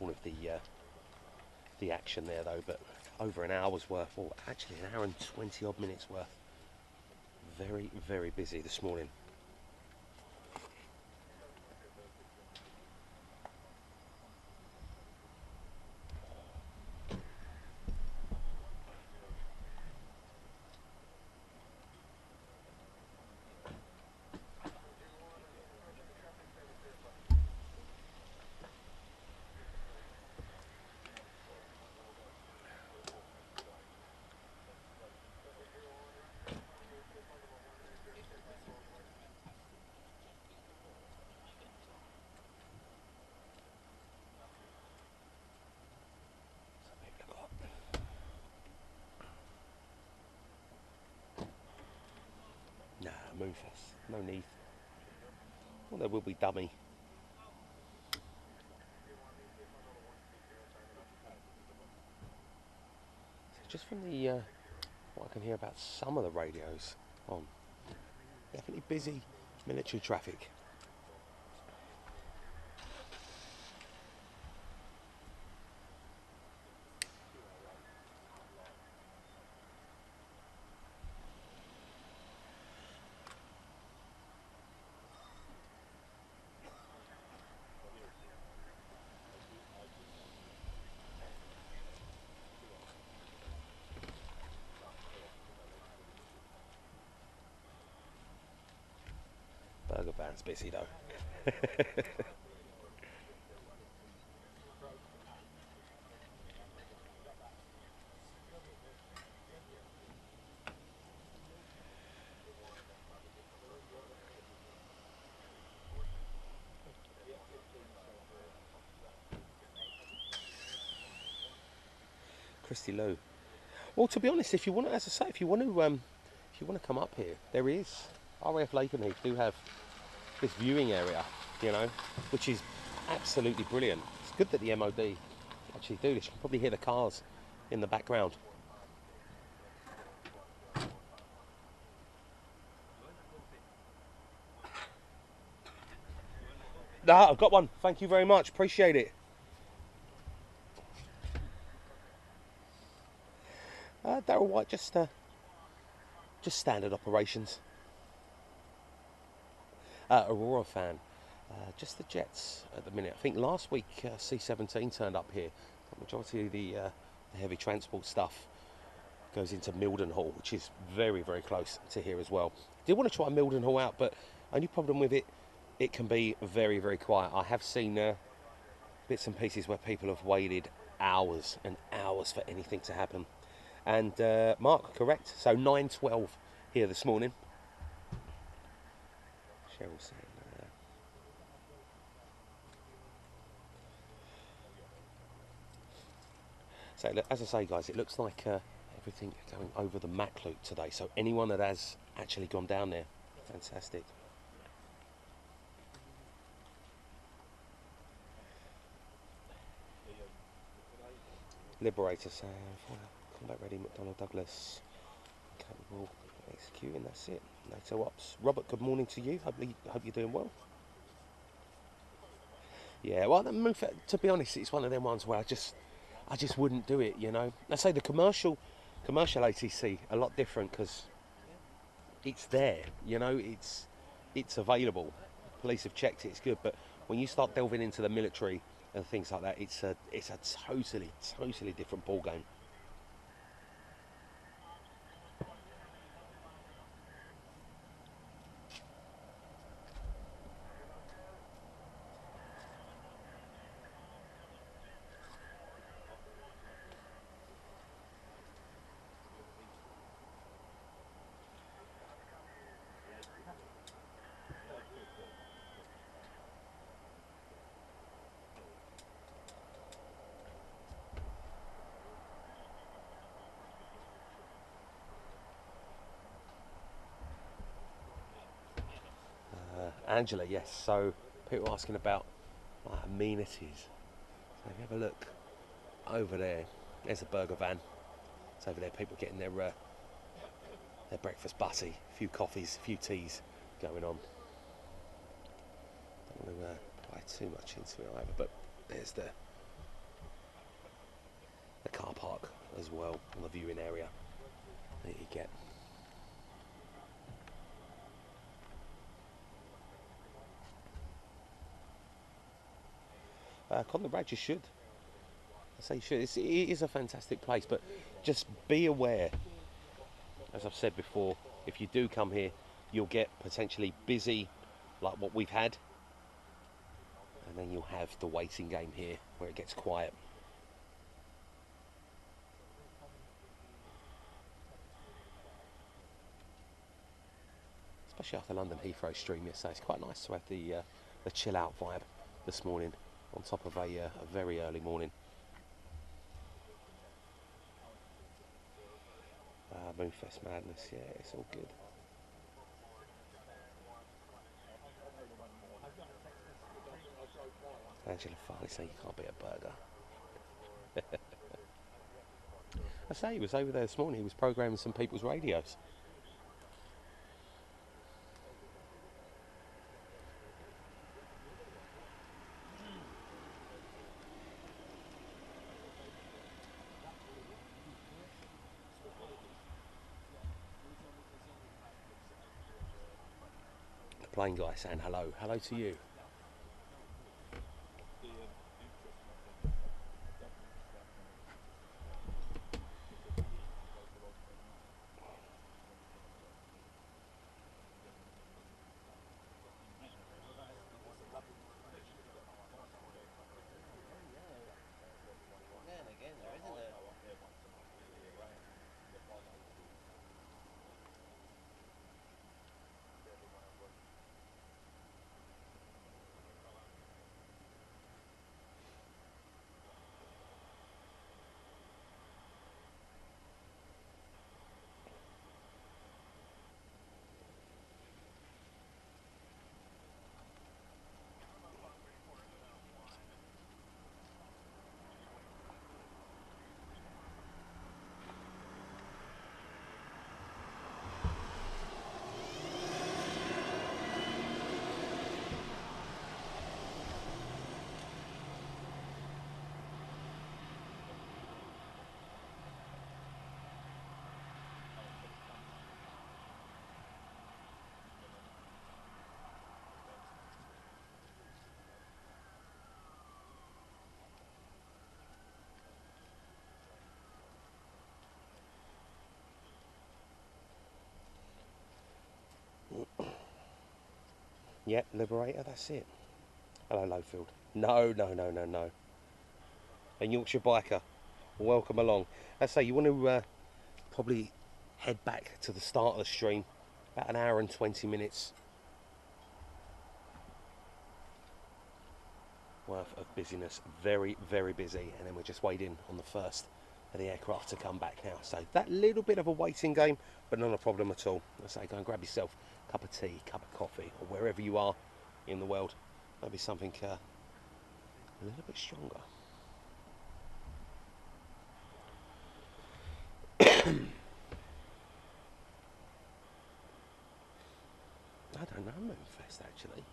all of the action there though, but over an hour's worth, or actually an hour and 20 odd minutes worth. Very, very busy this morning. Moonfest. No need. Well, there will be dummy. So just from the what I can hear about some of the radios on, definitely busy military traffic. Burger van's busy though. Christy Lou. Well, to be honest, if you want to, as I say, if you want to come up here, there is RAF Lakenheath do have this viewing area, you know, which is absolutely brilliant. It's good that the MOD actually do this. You can probably hear the cars in the background. No, I've got one. Thank you very much. Appreciate it. Daryl White, just standard operations. Aurora fan. Just the jets at the minute. I think last week C-17 turned up here. The majority of the heavy transport stuff goes into Mildenhall, which is very, very close to here as well. Did want to try Mildenhall out, but only problem with it, it can be very, very quiet. I have seen bits and pieces where people have waited hours and hours for anything to happen. And Mark, correct. So 9:12 here this morning. Cheryl saying. So as I say, guys, it looks like everything going over the Mac loop today. So anyone that has actually gone down there, fantastic. Liberator saying, combat ready, McDonnell Douglas, capable of executing. That's it. NATO ops. Robert, good morning to you. Hope you're doing well. Yeah, well, to be honest, it's one of them ones where I just wouldn't do it. You know, I say the commercial ATC a lot different because it's there. You know, it's available. Police have checked it. It's good, but when you start delving into the military and things like that, it's a totally different ball game. Angela, yes. So people asking about amenities. So if you have a look over there, there's a burger van. It's over there. People getting their breakfast butty, a few coffees, a few teas going on. Don't want to pry too much into it either. But there's the car park as well, on the viewing area that you get. Conor Brad, you should. I say you should. It is a fantastic place, but just be aware, as I've said before, if you do come here, you'll get potentially busy, like what we've had, and then you'll have the waiting game here, where it gets quiet. Especially after London Heathrow stream yesterday, it's quite nice to have the chill out vibe this morning, on top of a very early morning. Moonfest madness, yeah, it's all good. Angela finally say you can't be a burger. I say he was over there this morning. He was programming some people's radios. The plane guy saying hello. Hello to you. Yep, Liberator, that's it. Hello, Lowfield. No, no, no, no, no. A Yorkshire biker. Welcome along. I say you want to probably head back to the start of the stream. About an hour and 20 minutes worth of busyness. Very, very busy. And then we're just waiting on the first of the aircraft to come back now. So that little bit of a waiting game, but not a problem at all. I say go and grab yourself a cup of tea, cup of coffee, or wherever you are in the world. Maybe something a little bit stronger. I don't know, Moonfest actually.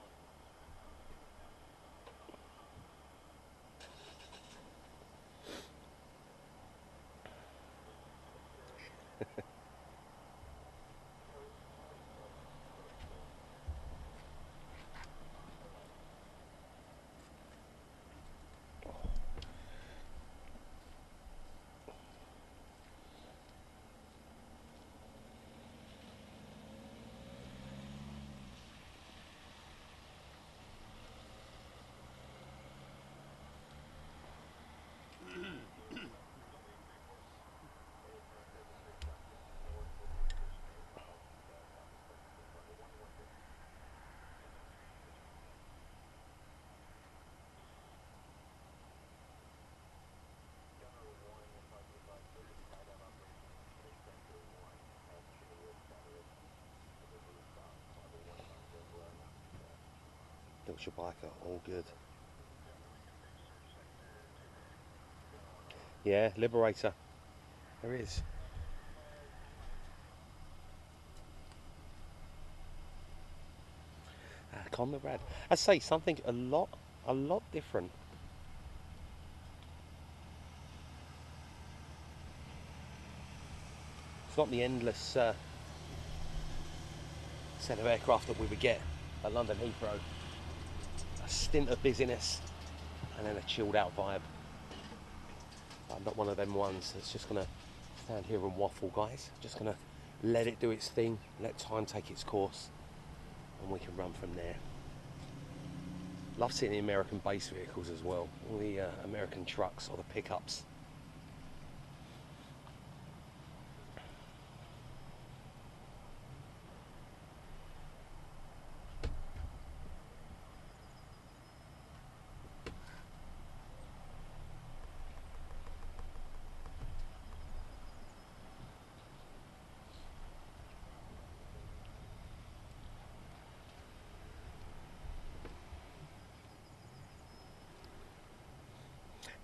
Yorkshire biker, all good. Yeah, Liberator. There is. Conrad. I say something a lot different. It's not the endless set of aircraft that we would get at London Heathrow. A stint of busyness and then a chilled out vibe. I'm not one of them ones that's just going to stand here and waffle, guys. Just going to let it do its thing, let time take its course, and we can run from there. Love seeing the American base vehicles as well, all the American trucks or the pickups.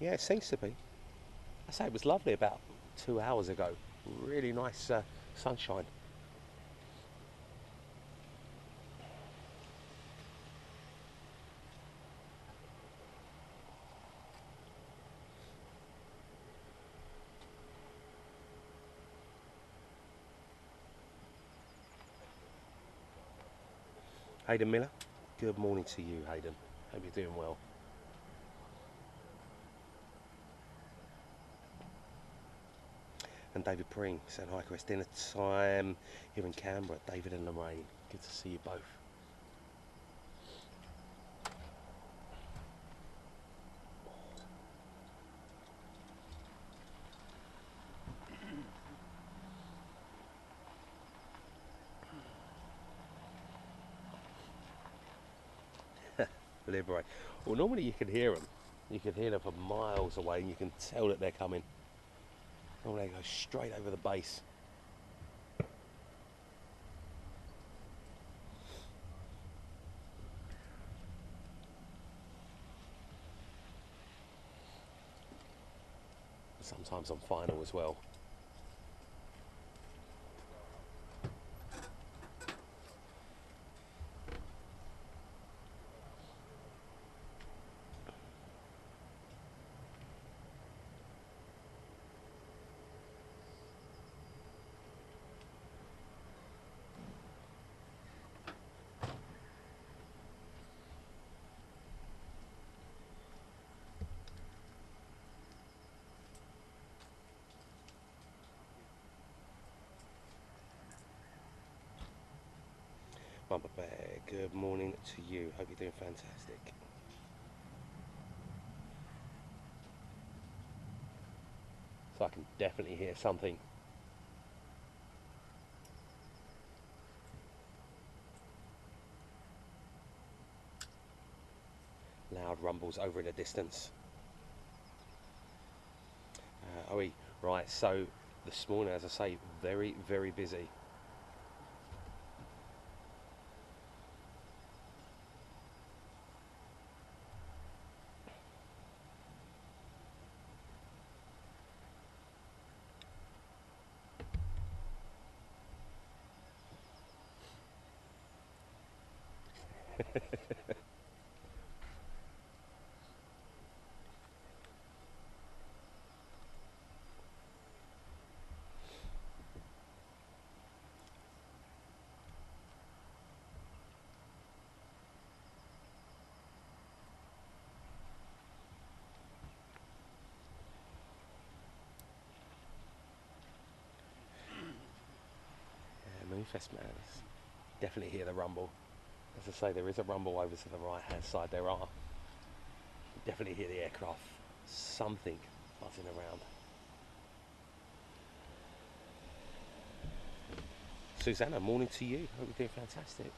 Yeah, it seems to be. I say it was lovely about 2 hours ago. Really nice sunshine. Hayden Miller, good morning to you, Hayden. Hope you're doing well. And David Preen saying hi, Chris. Dinner time here in Canberra. David and Lorraine, good to see you both. Liberate. Well, normally you can hear them. You can hear them from miles away, and you can tell that they're coming. Normally they go straight over the base. Sometimes on final as well. Bumper Bear, good morning to you. Hope you're doing fantastic. So I can definitely hear something. Loud rumbles over in the distance. Right, so this morning, as I say, very, very busy. Moonfest man, definitely hear the rumble. As I say, there is a rumble over to the right hand side. There are. Definitely hear the aircraft. Something buzzing around. Susanna, morning to you. Hope you're doing fantastic.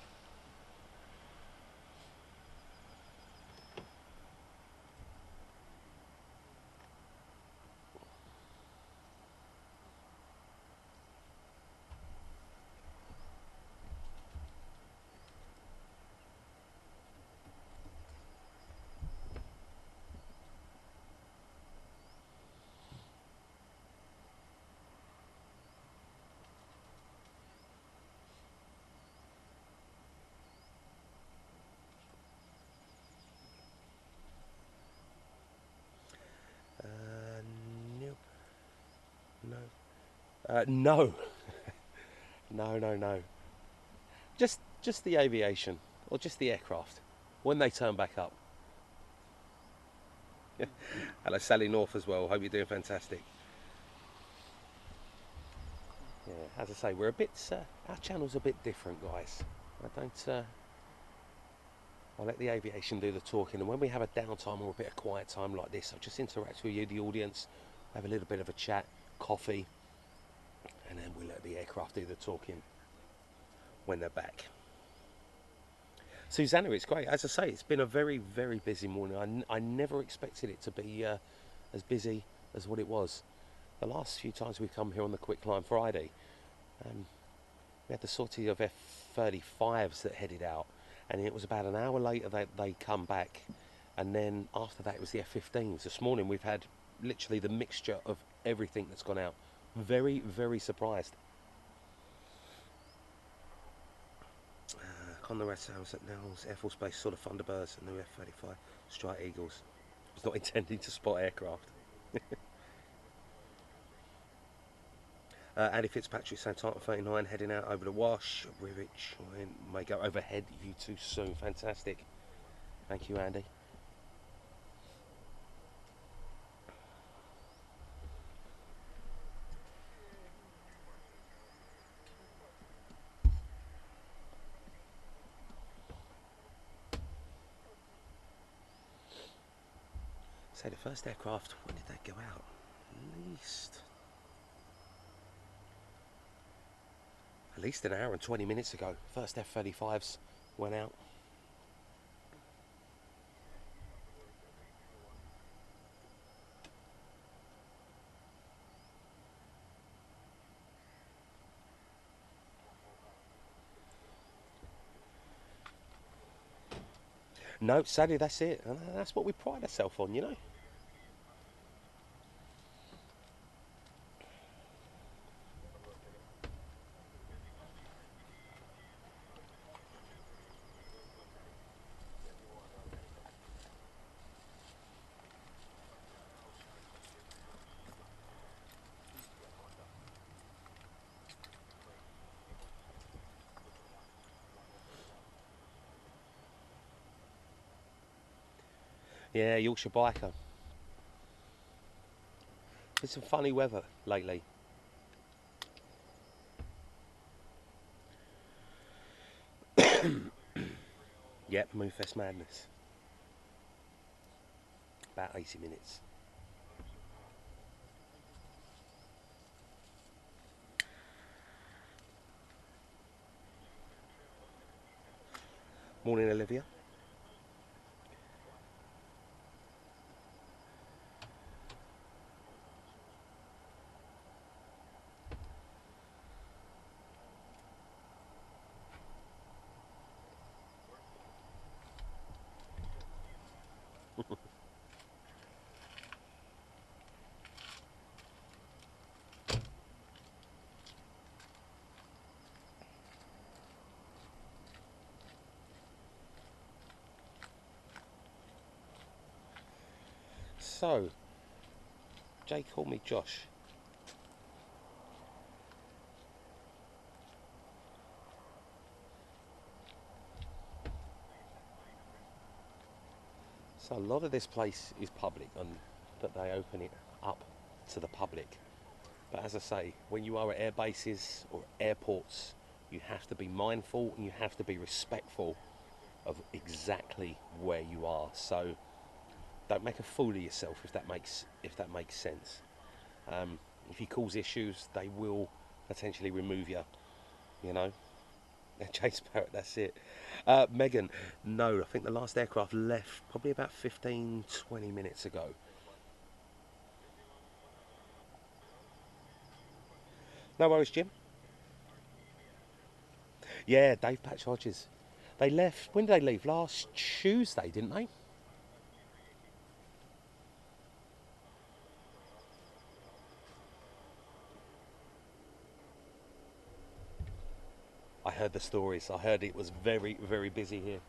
Nope. No. No. No. Just the aviation, or just the aircraft, when they turn back up. Hello, Sally North as well. Hope you're doing fantastic. Yeah, as I say, we're a bit. Our channel's a bit different, guys. I don't. I'll let the aviation do the talking, and when we have a downtime or a bit of quiet time like this, I'll just interact with you, the audience, have a little bit of a chat, coffee, and then we'll let the aircraft do the talking when they're back. Susanna, it's great. As I say, it's been a very, very busy morning. I never expected it to be as busy as what it was. The last few times we've come here on the Quick Line Friday, we had the sortie of F-35s that headed out, and it was about an hour later that they come back, And then after that, it was the F-15s. This morning, we've had literally the mixture of everything that's gone out. Very, very surprised. Conrad Sounds at Nels, Air Force Base, sort of Thunderbirds, and the F-35 Strike Eagles. It's not intending to spot aircraft. Andy Fitzpatrick, San Titan 39, heading out over the Wash. Rivich may go overhead you two soon. Fantastic. Thank you, Andy. So the first aircraft, when did they go out? At least an hour and 20 minutes ago. First F-35s went out. No, sadly that's it. And that's what we pride ourselves on, you know. Yeah, Yorkshire biker. There's some funny weather lately. Yep, Moonfest Madness. About 80 minutes. Morning, Olivia. So, Jay called me Josh. So a lot of this place is public, and that they open it up to the public. But as I say, when you are at air bases or airports, you have to be mindful and you have to be respectful of exactly where you are. So don't make a fool of yourself if that makes sense. If you cause issues, they will potentially remove you. You know. Chase Parrot, that's it. Megan, no, I think the last aircraft left probably about 15-20 minutes ago. No worries, Jim. Yeah, Dave Patch Hodges. They left, when did they leave? Last Tuesday, didn't they? I heard the stories. I heard it was very, very busy here.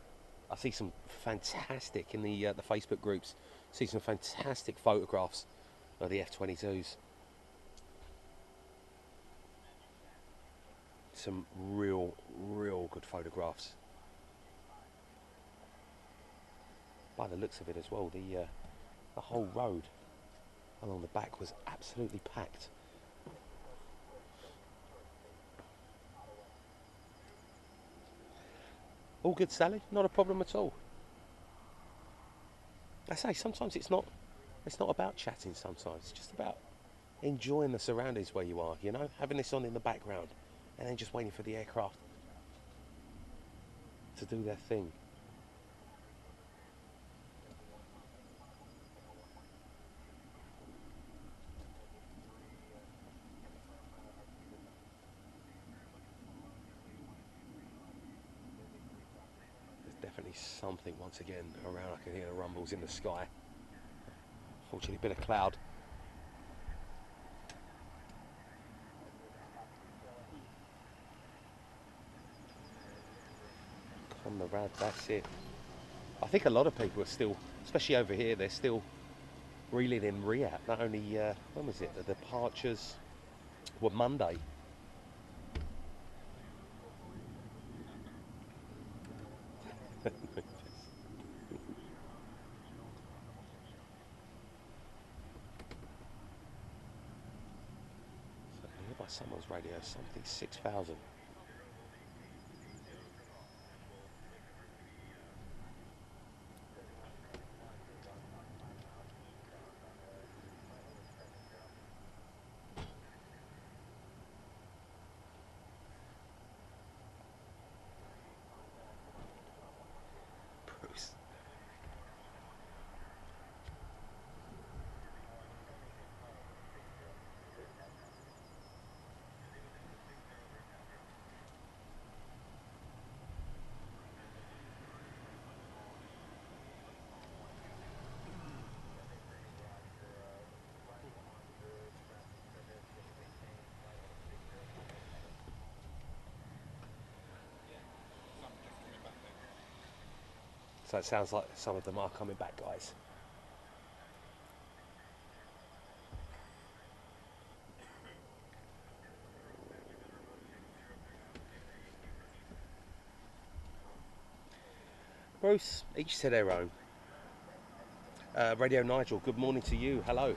I see some fantastic in the Facebook groups. See some fantastic photographs of the F-22s. Some real, real good photographs. By the looks of it as well, the whole road along the back was absolutely packed. All good, Sally. Not a problem at all. I say sometimes it's not about chatting. Sometimes it's just about enjoying the surroundings where you are. You know, having this on in the background, and then just waiting for the aircraft to do their thing. There's definitely something once again around. I can hear the rumbles in the sky. Fortunately, a bit of cloud. On the rad, that's it. I think a lot of people are still, especially over here, they're still reeling in Riyadh. Not only, when was it? The departures were Monday. So I can hear by someone's radio something 6,000. Bruce. So it sounds like some of them are coming back, guys. Bruce, each to their own. Radio Nigel, good morning to you. Hello.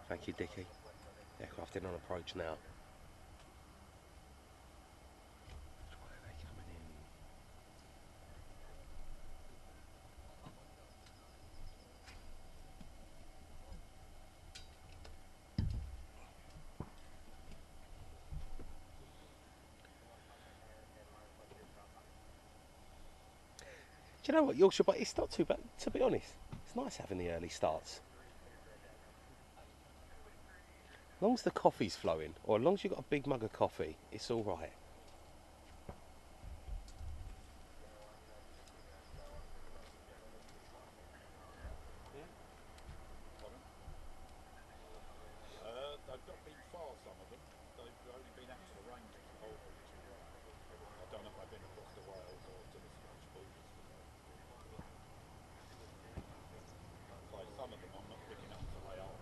Thank you, Dickie. Aircraft in on approach now. Why are they coming in? Do you know what, Yorkshire? But it's not too bad, to be honest. It's nice having the early starts. As long as the coffee's flowing, or as long as you've got a big mug of coffee, it's all right. They've not been far, some of them. They've only been out to the ranges the whole of it. I don't know if they've been across the Wales or to the Scottish borders. So some of them I'm not picking up until they are.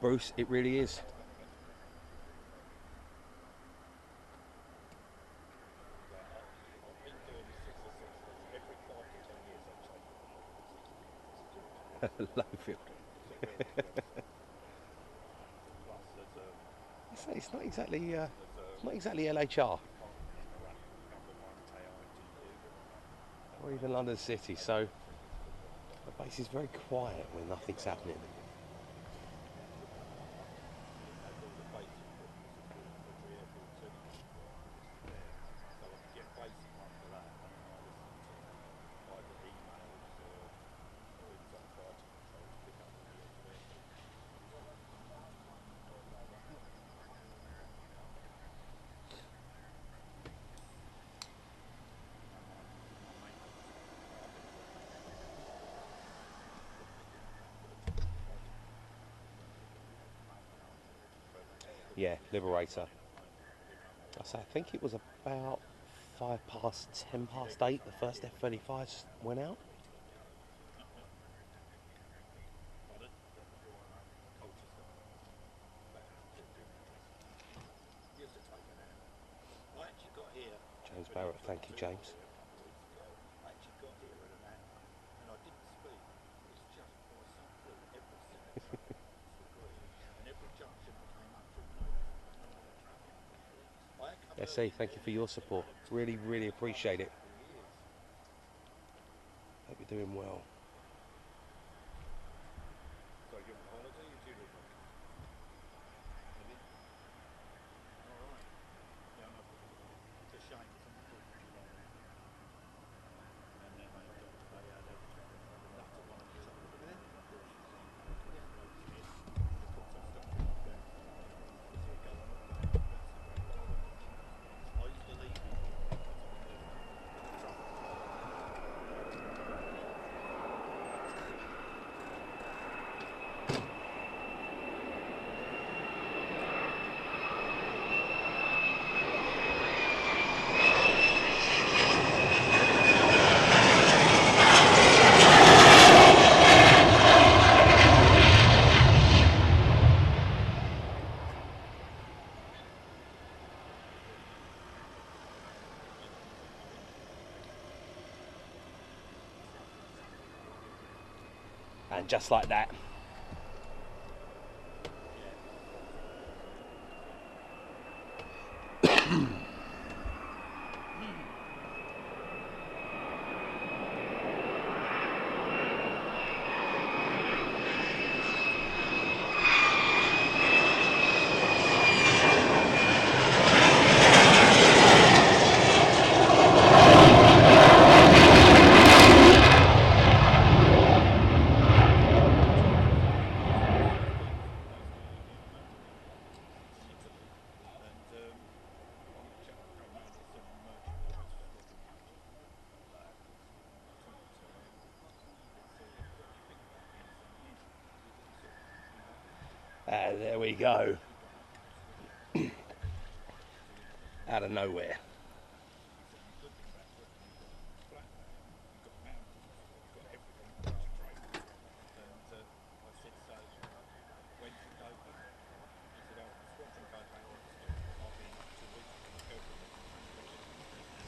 Bruce, it really is. I've been doing this since the 60s. Every 5 to 10 years I've taken one. Lowfield. Plus there's It's not exactly, it's not exactly LHR or even London City, so the base is very quiet when nothing's happening. Yeah, Liberator. I think it was about 10 past 8. The first F-35s went out. Pardon? Colchester. Used to take an hour. I actually got here. James Barrett, thank you, James. A couple of weeks ago. I actually got here at an hour, and I didn't speak. It's just I sat through every single train to Green, and every junction I came up to, no traffic. I had come SE, early thank you for there your support. Really, really appreciate it. for years. Hope you're doing well. So you're on holiday, or do you live on? Have you? All right. Yeah, no, it's a shame. It's on the 4th of July. And then they had the nutter one at the top of the bed. This bloke's in. He puts our stuff in the bed. Says, here, go on holiday. That's the great holiday. I used to leave it here because I knew the trouble. And just like that. There we go. Out of nowhere.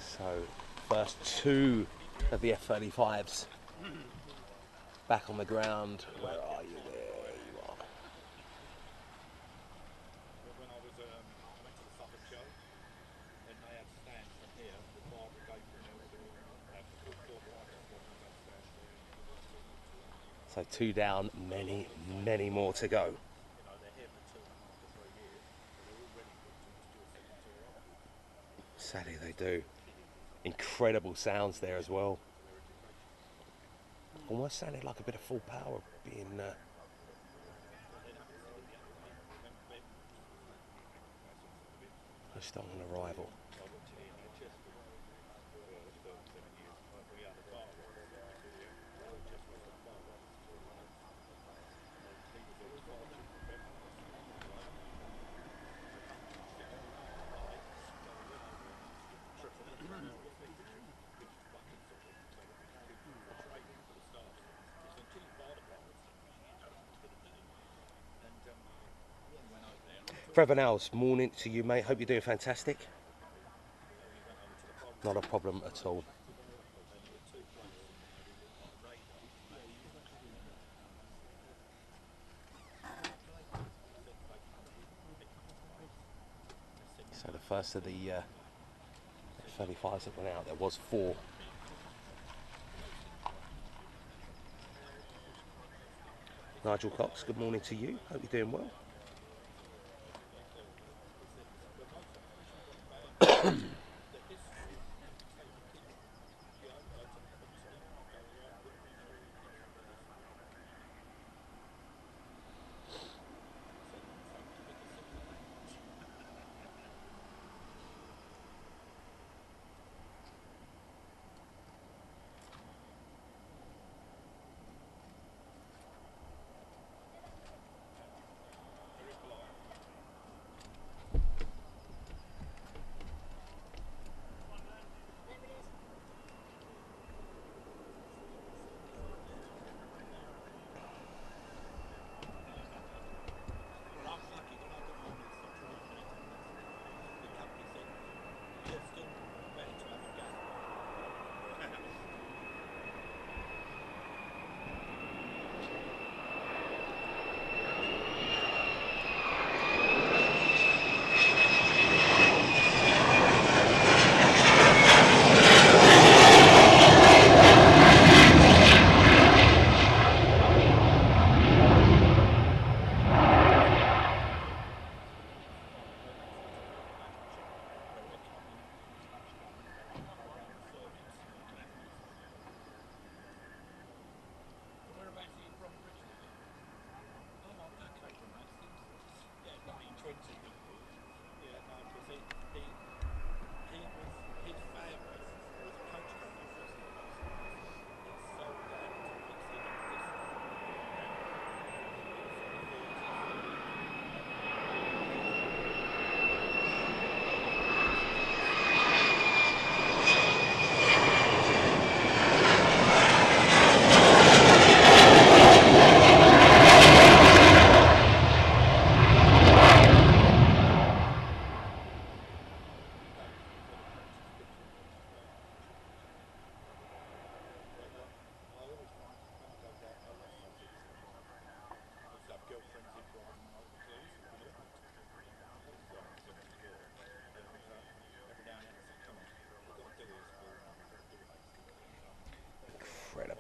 So, first two of the F-35s back on the ground. Where are you? There you are. When I was, I went to the Suffolk show, and they had stands from here, the fire brigade from there, all the four fighter squadrons had stands there. So two down, many, many more to go. You know, they're here for 2.5 to 3 years, so they're all ready to do a second tour afterwards. Sadly they do. Incredible sounds there as well. Almost sounded like a bit of full power being pushed on an arrival. Trevor Nels, morning to you, mate. Hope you're doing fantastic. Not a problem at all. So the first of the F-35s that went out, there was 4. Nigel Cox, good morning to you. Hope you're doing well.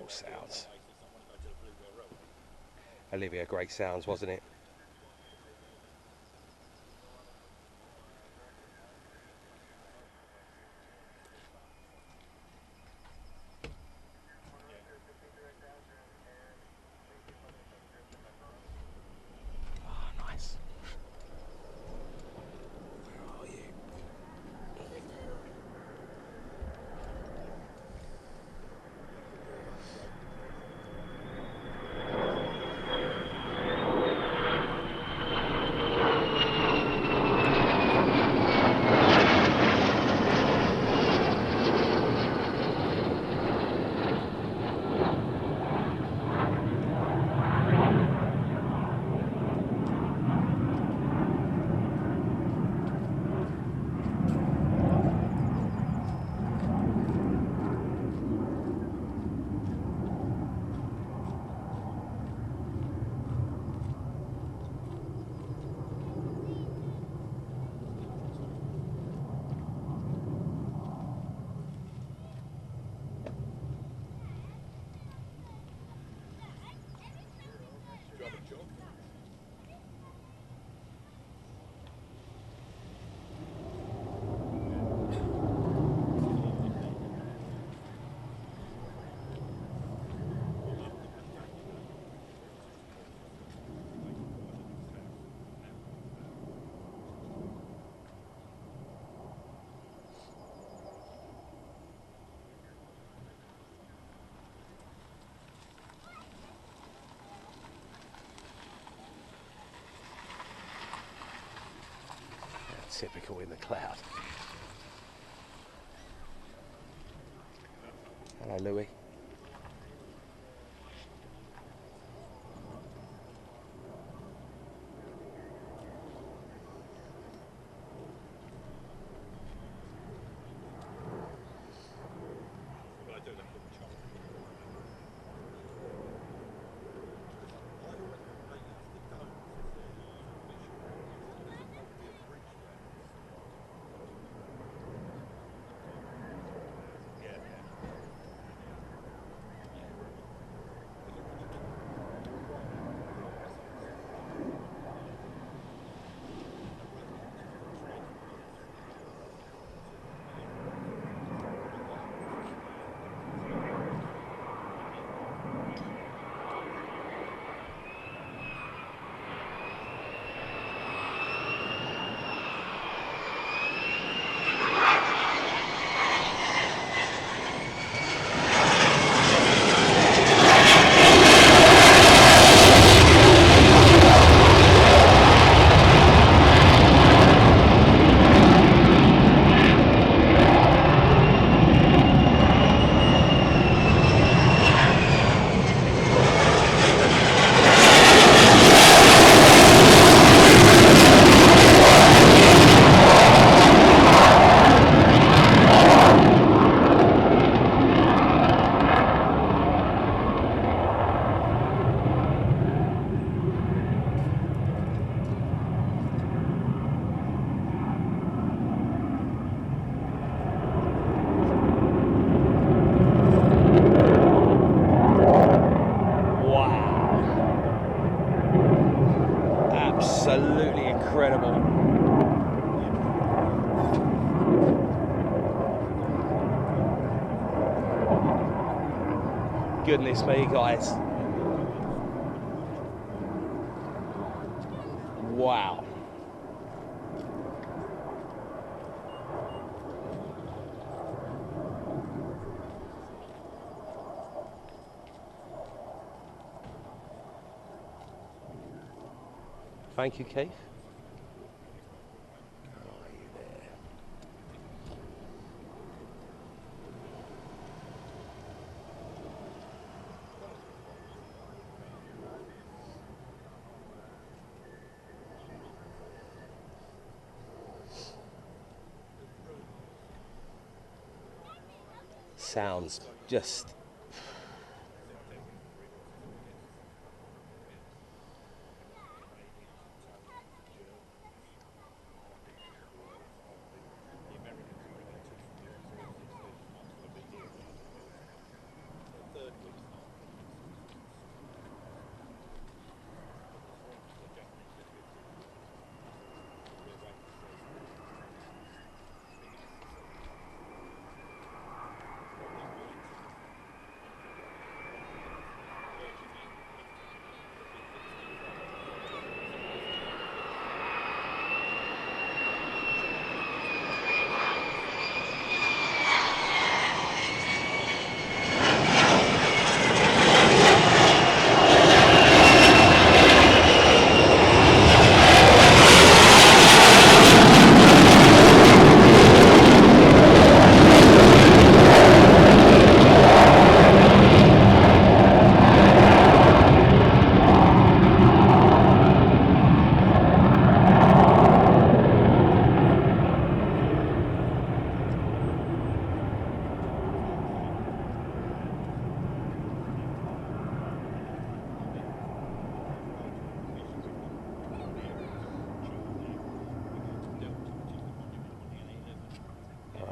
incredible sounds. Nice, it's not one of those to the Blue Road. Olivia, great sounds, wasn't it? Oh, nice. Where are you? Do you have a joke? Typical in the cloud. Hello, Louis. Well, I do that for the child. I always they use the dome as their visual. There's supposed to be a bridge there. Yeah, yeah. Absolutely incredible. Goodness me, guys. Wow. Thank you, Keith. Are you there? Sounds just Third week's not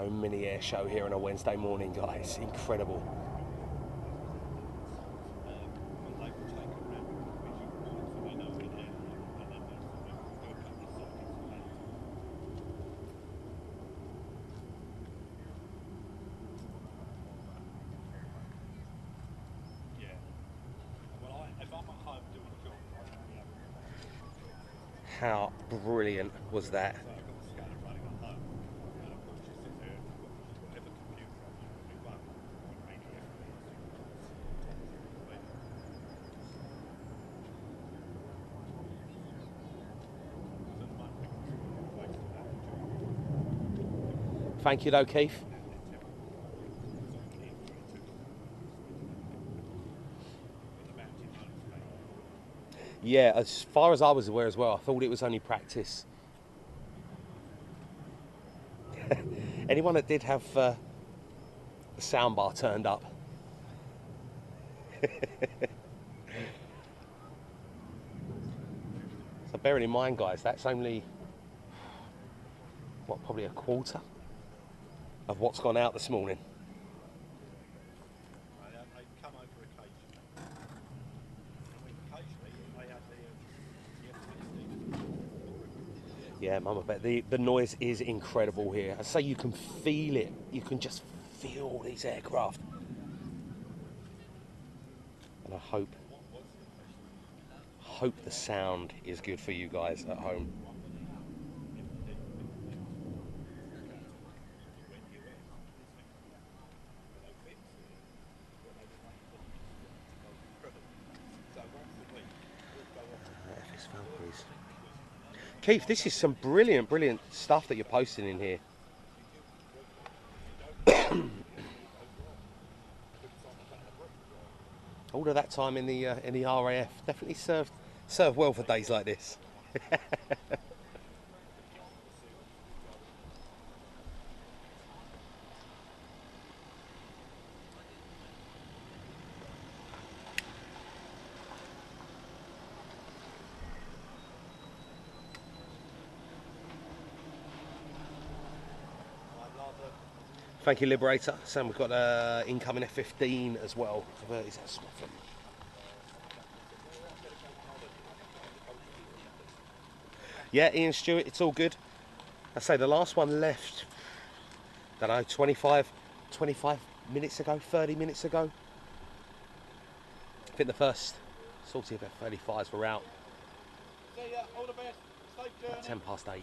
own mini air show here on a Wednesday morning, guys. Incredible. But they will take it around with visual points, so they know where they are, and then they'll sort of do a couple of circuits and land. Yeah. Well, if I'm at home doing a job, I should be able to. How brilliant was that? So I've got the scanner running at home, and of course you sit there and you've got whatever computer I'm using, it won't read the FPS. Thank you though, Keith. Yeah, as far as I was aware as well, I thought it was only practice. Anyone that did have the soundbar turned up. So bearing in mind, guys, that's only, what, probably a quarter of what's gone out this morning. They come over occasionally. I mean, occasionally they have the F-16s. Yeah, Mum, I bet the noise is incredible here. I say you can feel it. You can just feel these aircraft. And I hope the sound is good for you guys at home. Keith, this is some brilliant stuff that you're posting in here. All of that time in the RAF definitely served well for days like this. Thank you, Liberator. Sam, we've got incoming F-15 as well. Is that Suffolk? Yeah, Ian Stewart, it's all good. I say the last one left, I don't know, 25 minutes ago, 30 minutes ago. I think the first sortie of F-35s were out. See ya, all the best, safe journey. At 10 past 8.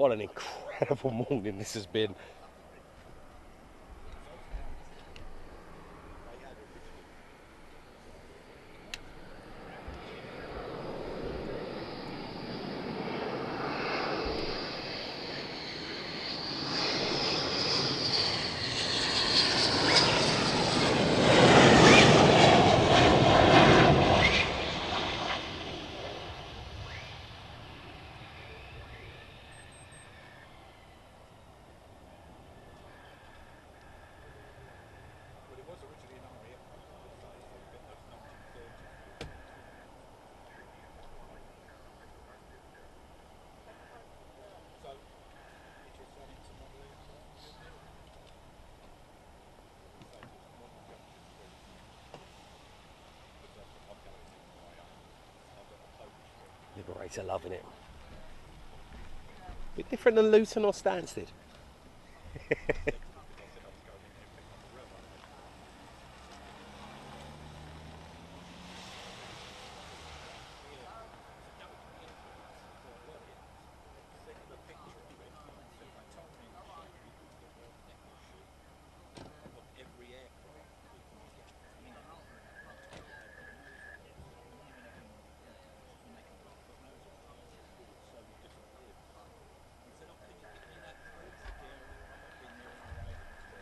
What an incredible morning this has been. Well, it was originally an RAF boat, so we got those 1930s. So, you just run into modelling and what you do? So there's one junction through, because I've got it in my own. I've got a Polish one. Liberator loving it. Bit different than Luton or Stansted. Because I said I was going in there and picking up a rubber. Yeah. No, yeah. Well, yeah. Sent him a picture of it. Said they told me in the ship you could get a membership of every aircraft that you get. I mean, they can't really want to put their put nose up. And when you went up in Lakenheath, and they can put nose up, it's so different bibs. He said, "Oh, can you give me that through?" I said, "Yeah, all right. I've been there on the way." But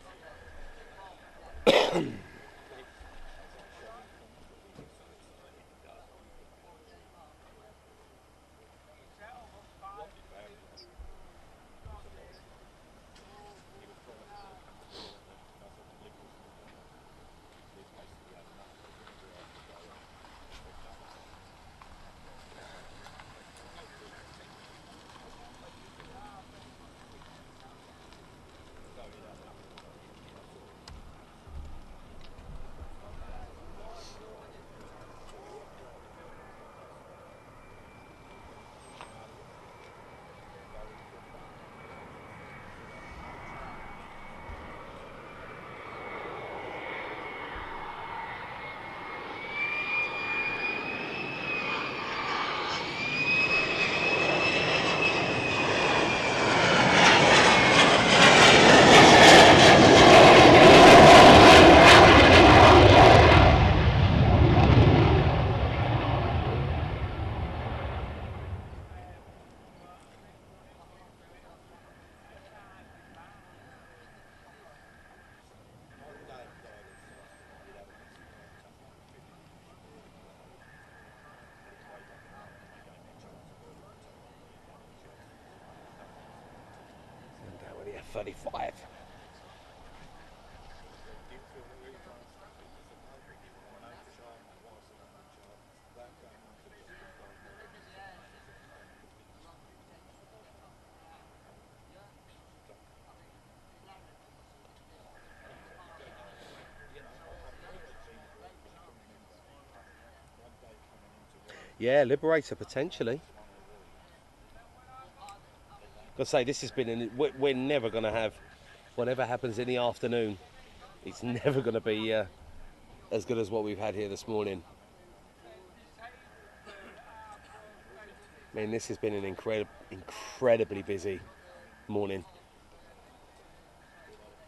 it's, as I showed him constantly, he was so excited. He does. What he found was a lorry. He was trying to come together to, and I said to Liberals in the corner, they've basically had enough of it. We have to go. They said, no. There's no point pretending. They should do it. So he'd had enough of the lorry, and I saw him going from my dad died at Suffolk. He'd had a massive heart attack when he was 50 had it way back in the night, and they gave me a chance of early retirement in the NHS. So I've done that for 19 years. And down with the F-35. But he said, "Do you feel really trying to stop it?" I said, "No, but I'm an old chap. My wife's an old chap. Without going into the ongoing organisation," I said, "it's going to look at this for you." So, but you do. You know, I've always been a bit, because I can remember one day coming into work, Yeah, Liberator potentially. one of the warriors had Gotta say, this has been, we're never going to have, whatever happens in the afternoon, it's never going to be as good as what we've had here this morning. I mean, this has been an incredibly busy morning. and he said, "But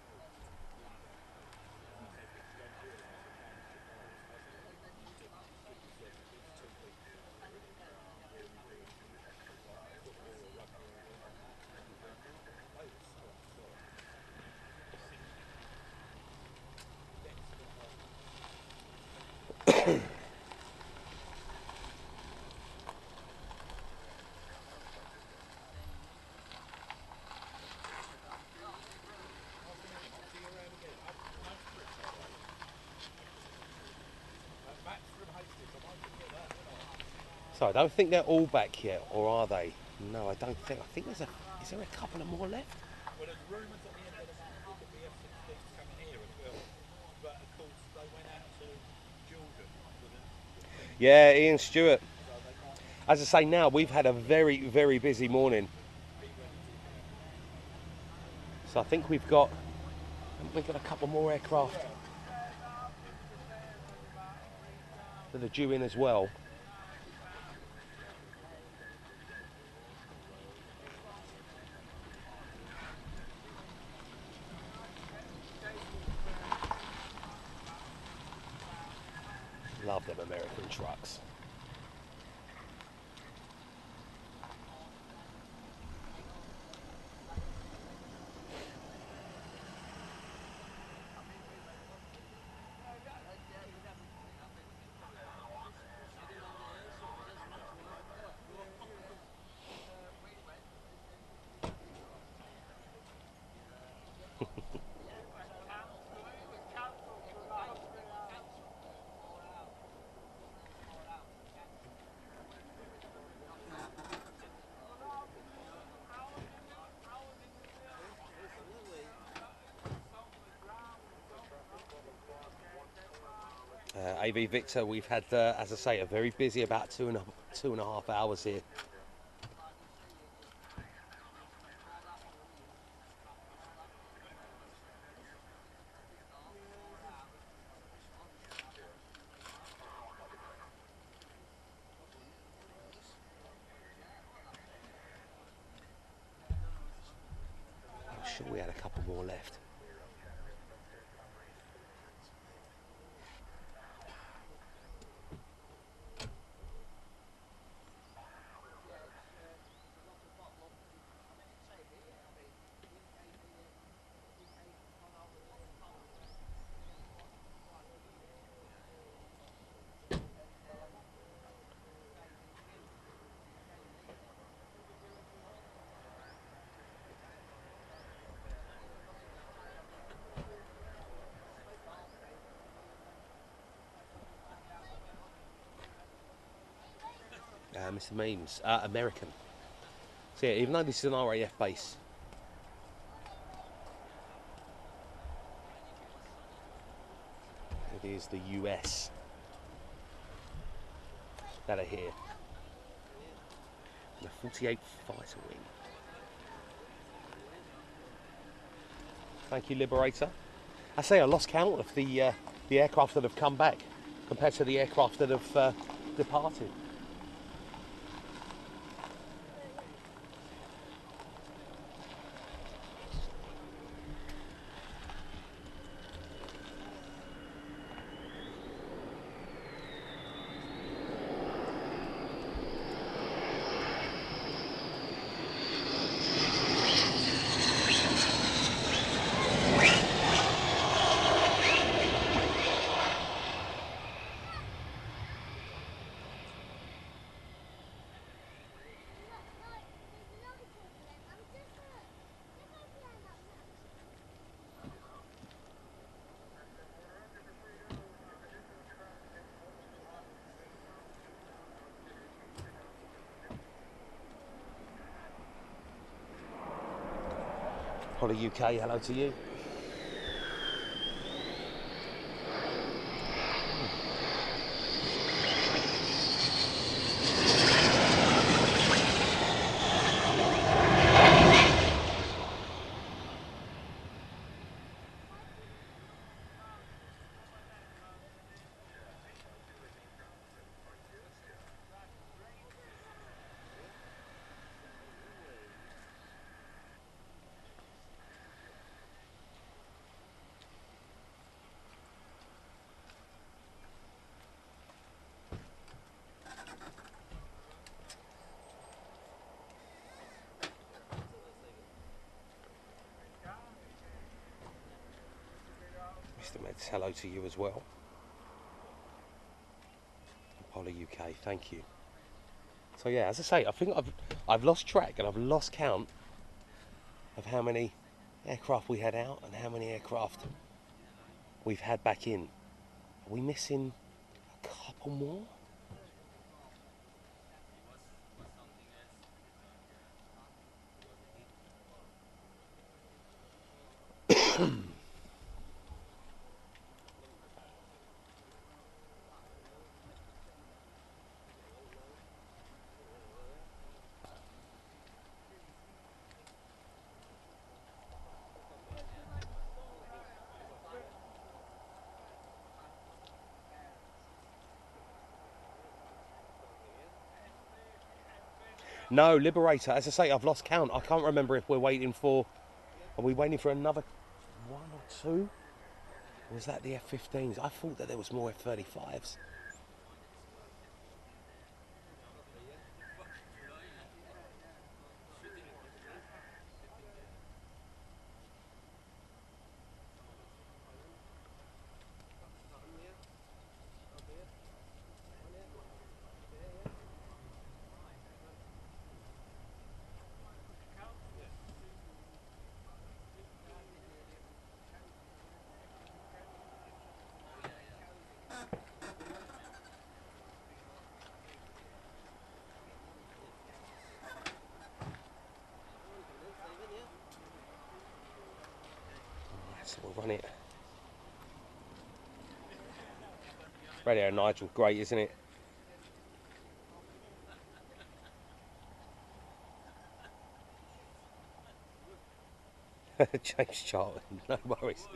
you don't realise," I said, "how much it was." I said, "I don't want you to put yourself, it's 2 weeks into it, where you're doing like football or rugby or a match, and then you're doing this." They were so upset. I said, "Let's not." Nice to meet you, mate. See you around again. My name's Chris, by the way. Matt's from Hastings. I might forget that, didn't I? So I don't think they're all back yet, or are they? No, I don't think. I think is there a couple of more left? Well, there's rumours at the end of the month that the BF-16's coming here as well. But of course, they went out to Jordan for the thing, Yeah, Ian Stewart. so they might not. As I say now, we've had a very busy morning. He went to So I think we've got a couple more aircraft that are due in as well. Love them American trucks. AV Victor, we've had, as I say, a very busy about two and a half hours here. I'm sure we had a couple more left. Mr. Means, American. So yeah, even though this is an RAF base, it is the US that are here. And the 48 Fighter Wing. Thank you, Liberator. I say I lost count of the aircraft that have come back compared to the aircraft that have departed. Holly UK, hello to you. Mr. Meds, hello to you as well. Apollo UK, thank you. So yeah, as I say, I think I've lost track and I've lost count of how many aircraft we had out and how many aircraft we've had back in. Are we missing a couple more? No, Liberator, as I say, I've lost count. I can't remember if we're waiting for... Are we waiting for another one or two? Or was that the F-15s? I thought that there was more F-35s. I'll run it. Radio Nigel, great, isn't it? James Charlton, no worries.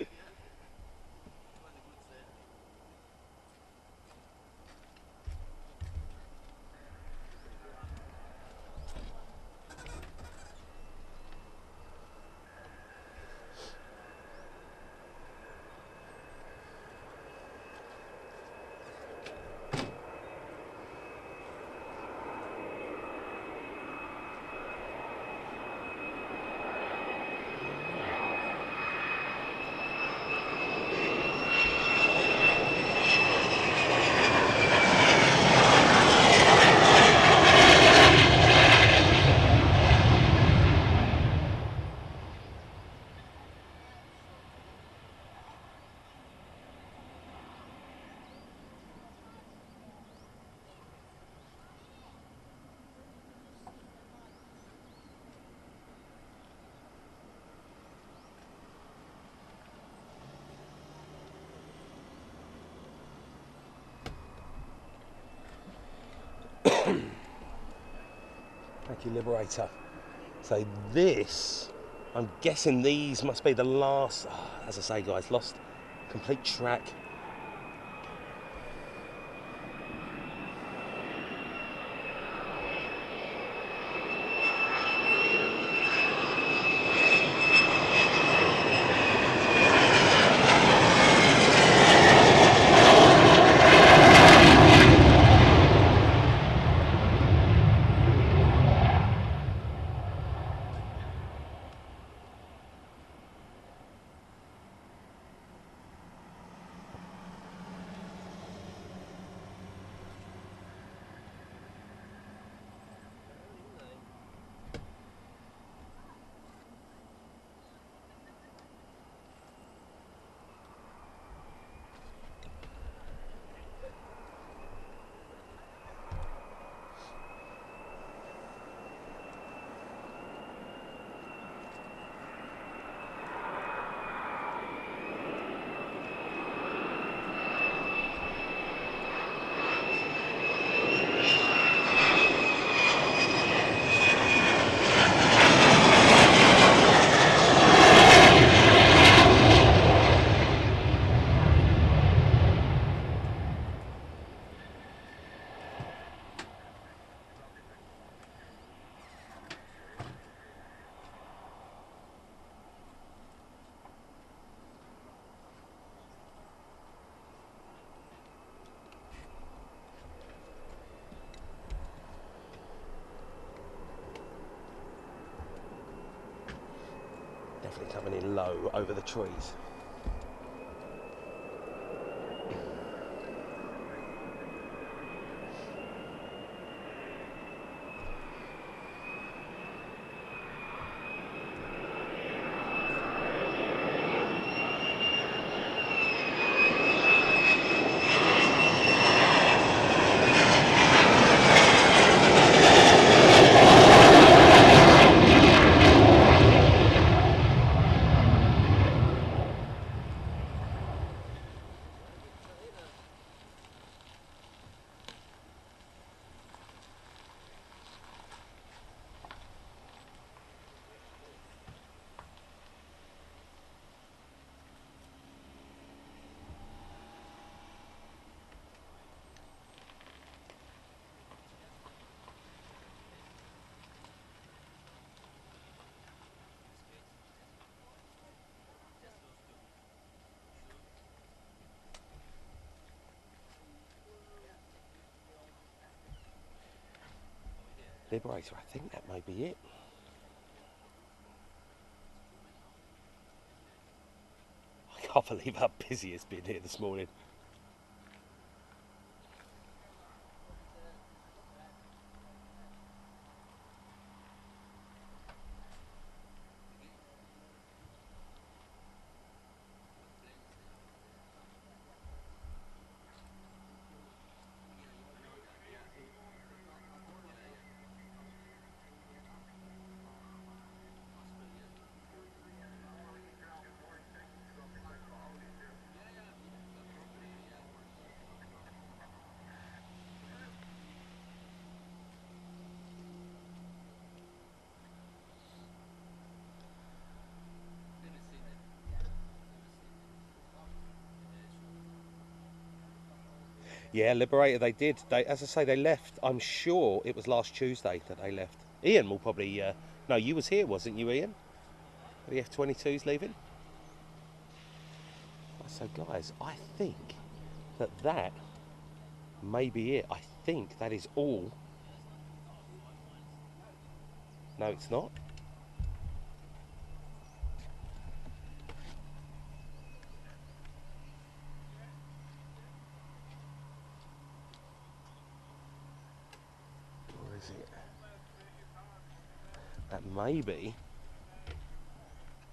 Thank you, Liberator. So this, I'm guessing these must be the last, as I say guys, lost complete track. Definitely coming in low over the trees. Liberator, I think that may be it. I can't believe how busy it's been here this morning. Yeah, Liberator, they did. They, as I say, they left. I'm sure it was last Tuesday that they left. Ian will probably. No, you was here, wasn't you, Ian? The F-22's leaving. So, guys, I think that may be it. I think that is all. No, it's not. Or is it? That may be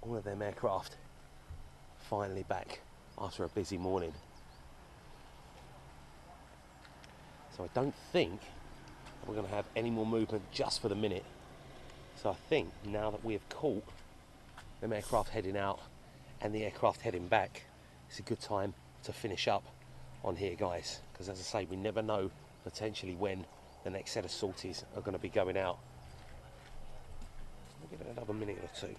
all of them aircraft finally back after a busy morning. So I don't think we're going to have any more movement just for the minute. So I think now that we have caught them aircraft heading out and the aircraft heading back, it's a good time to finish up on here, guys, because as I say, we never know potentially when the next set of sorties are going to be going out. We'll give it another minute or two.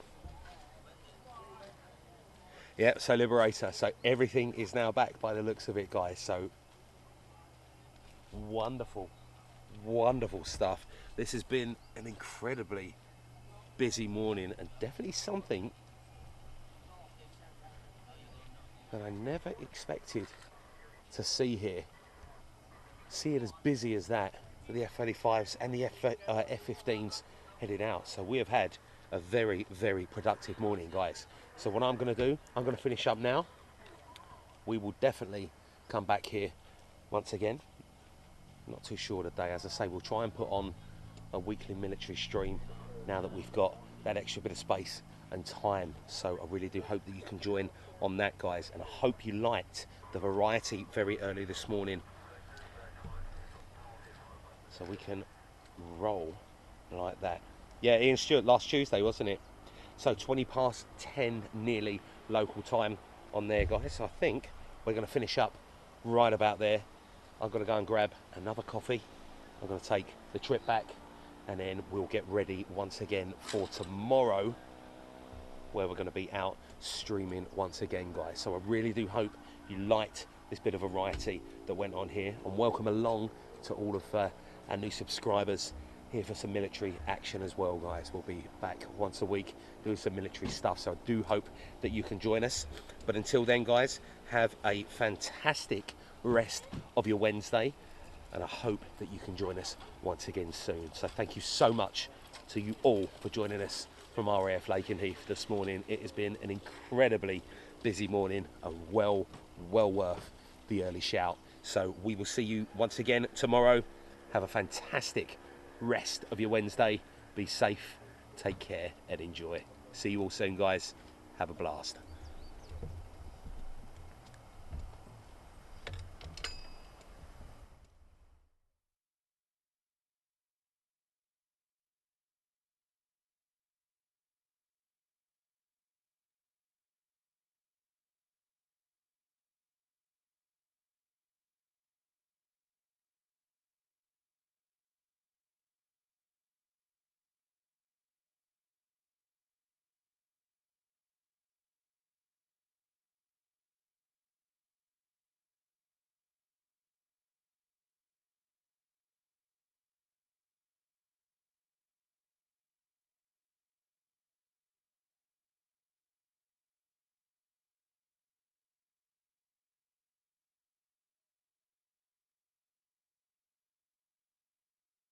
Yeah, so Liberator, so everything is now back by the looks of it, guys. So wonderful, wonderful stuff. This has been an incredibly busy morning and definitely something that I never expected to see here. See it as busy as that for the F-35s and the F-15s heading out. So we have had a very, very productive morning, guys. So what I'm going to do, I'm going to finish up now. We will definitely come back here once again. Not too sure today. As I say, we'll try and put on a weekly military stream now that we've got that extra bit of space and time. So I really do hope that you can join on that, guys. And I hope you liked the variety very early this morning. So we can roll like that. Yeah, Ian Stewart, last Tuesday, wasn't it? So 20 past 10 nearly local time on there, guys. So I think we're going to finish up right about there. I'm going to go and grab another coffee. I'm going to take the trip back and then we'll get ready once again for tomorrow, where we're going to be out streaming once again, guys. So I really do hope you liked this bit of variety that went on here, and welcome along to all of our new subscribers here for some military action as well, guys. We'll be back once a week doing some military stuff, so I do hope that you can join us. But until then, guys, have a fantastic rest of your Wednesday, and I hope that you can join us once again soon. So thank you so much to you all for joining us from RAF Lakenheath this morning. It has been an incredibly busy morning and well worth the early shout. So we will see you once again tomorrow. Have a fantastic rest of your Wednesday. Be safe, take care and enjoy. See you all soon, guys. Have a blast.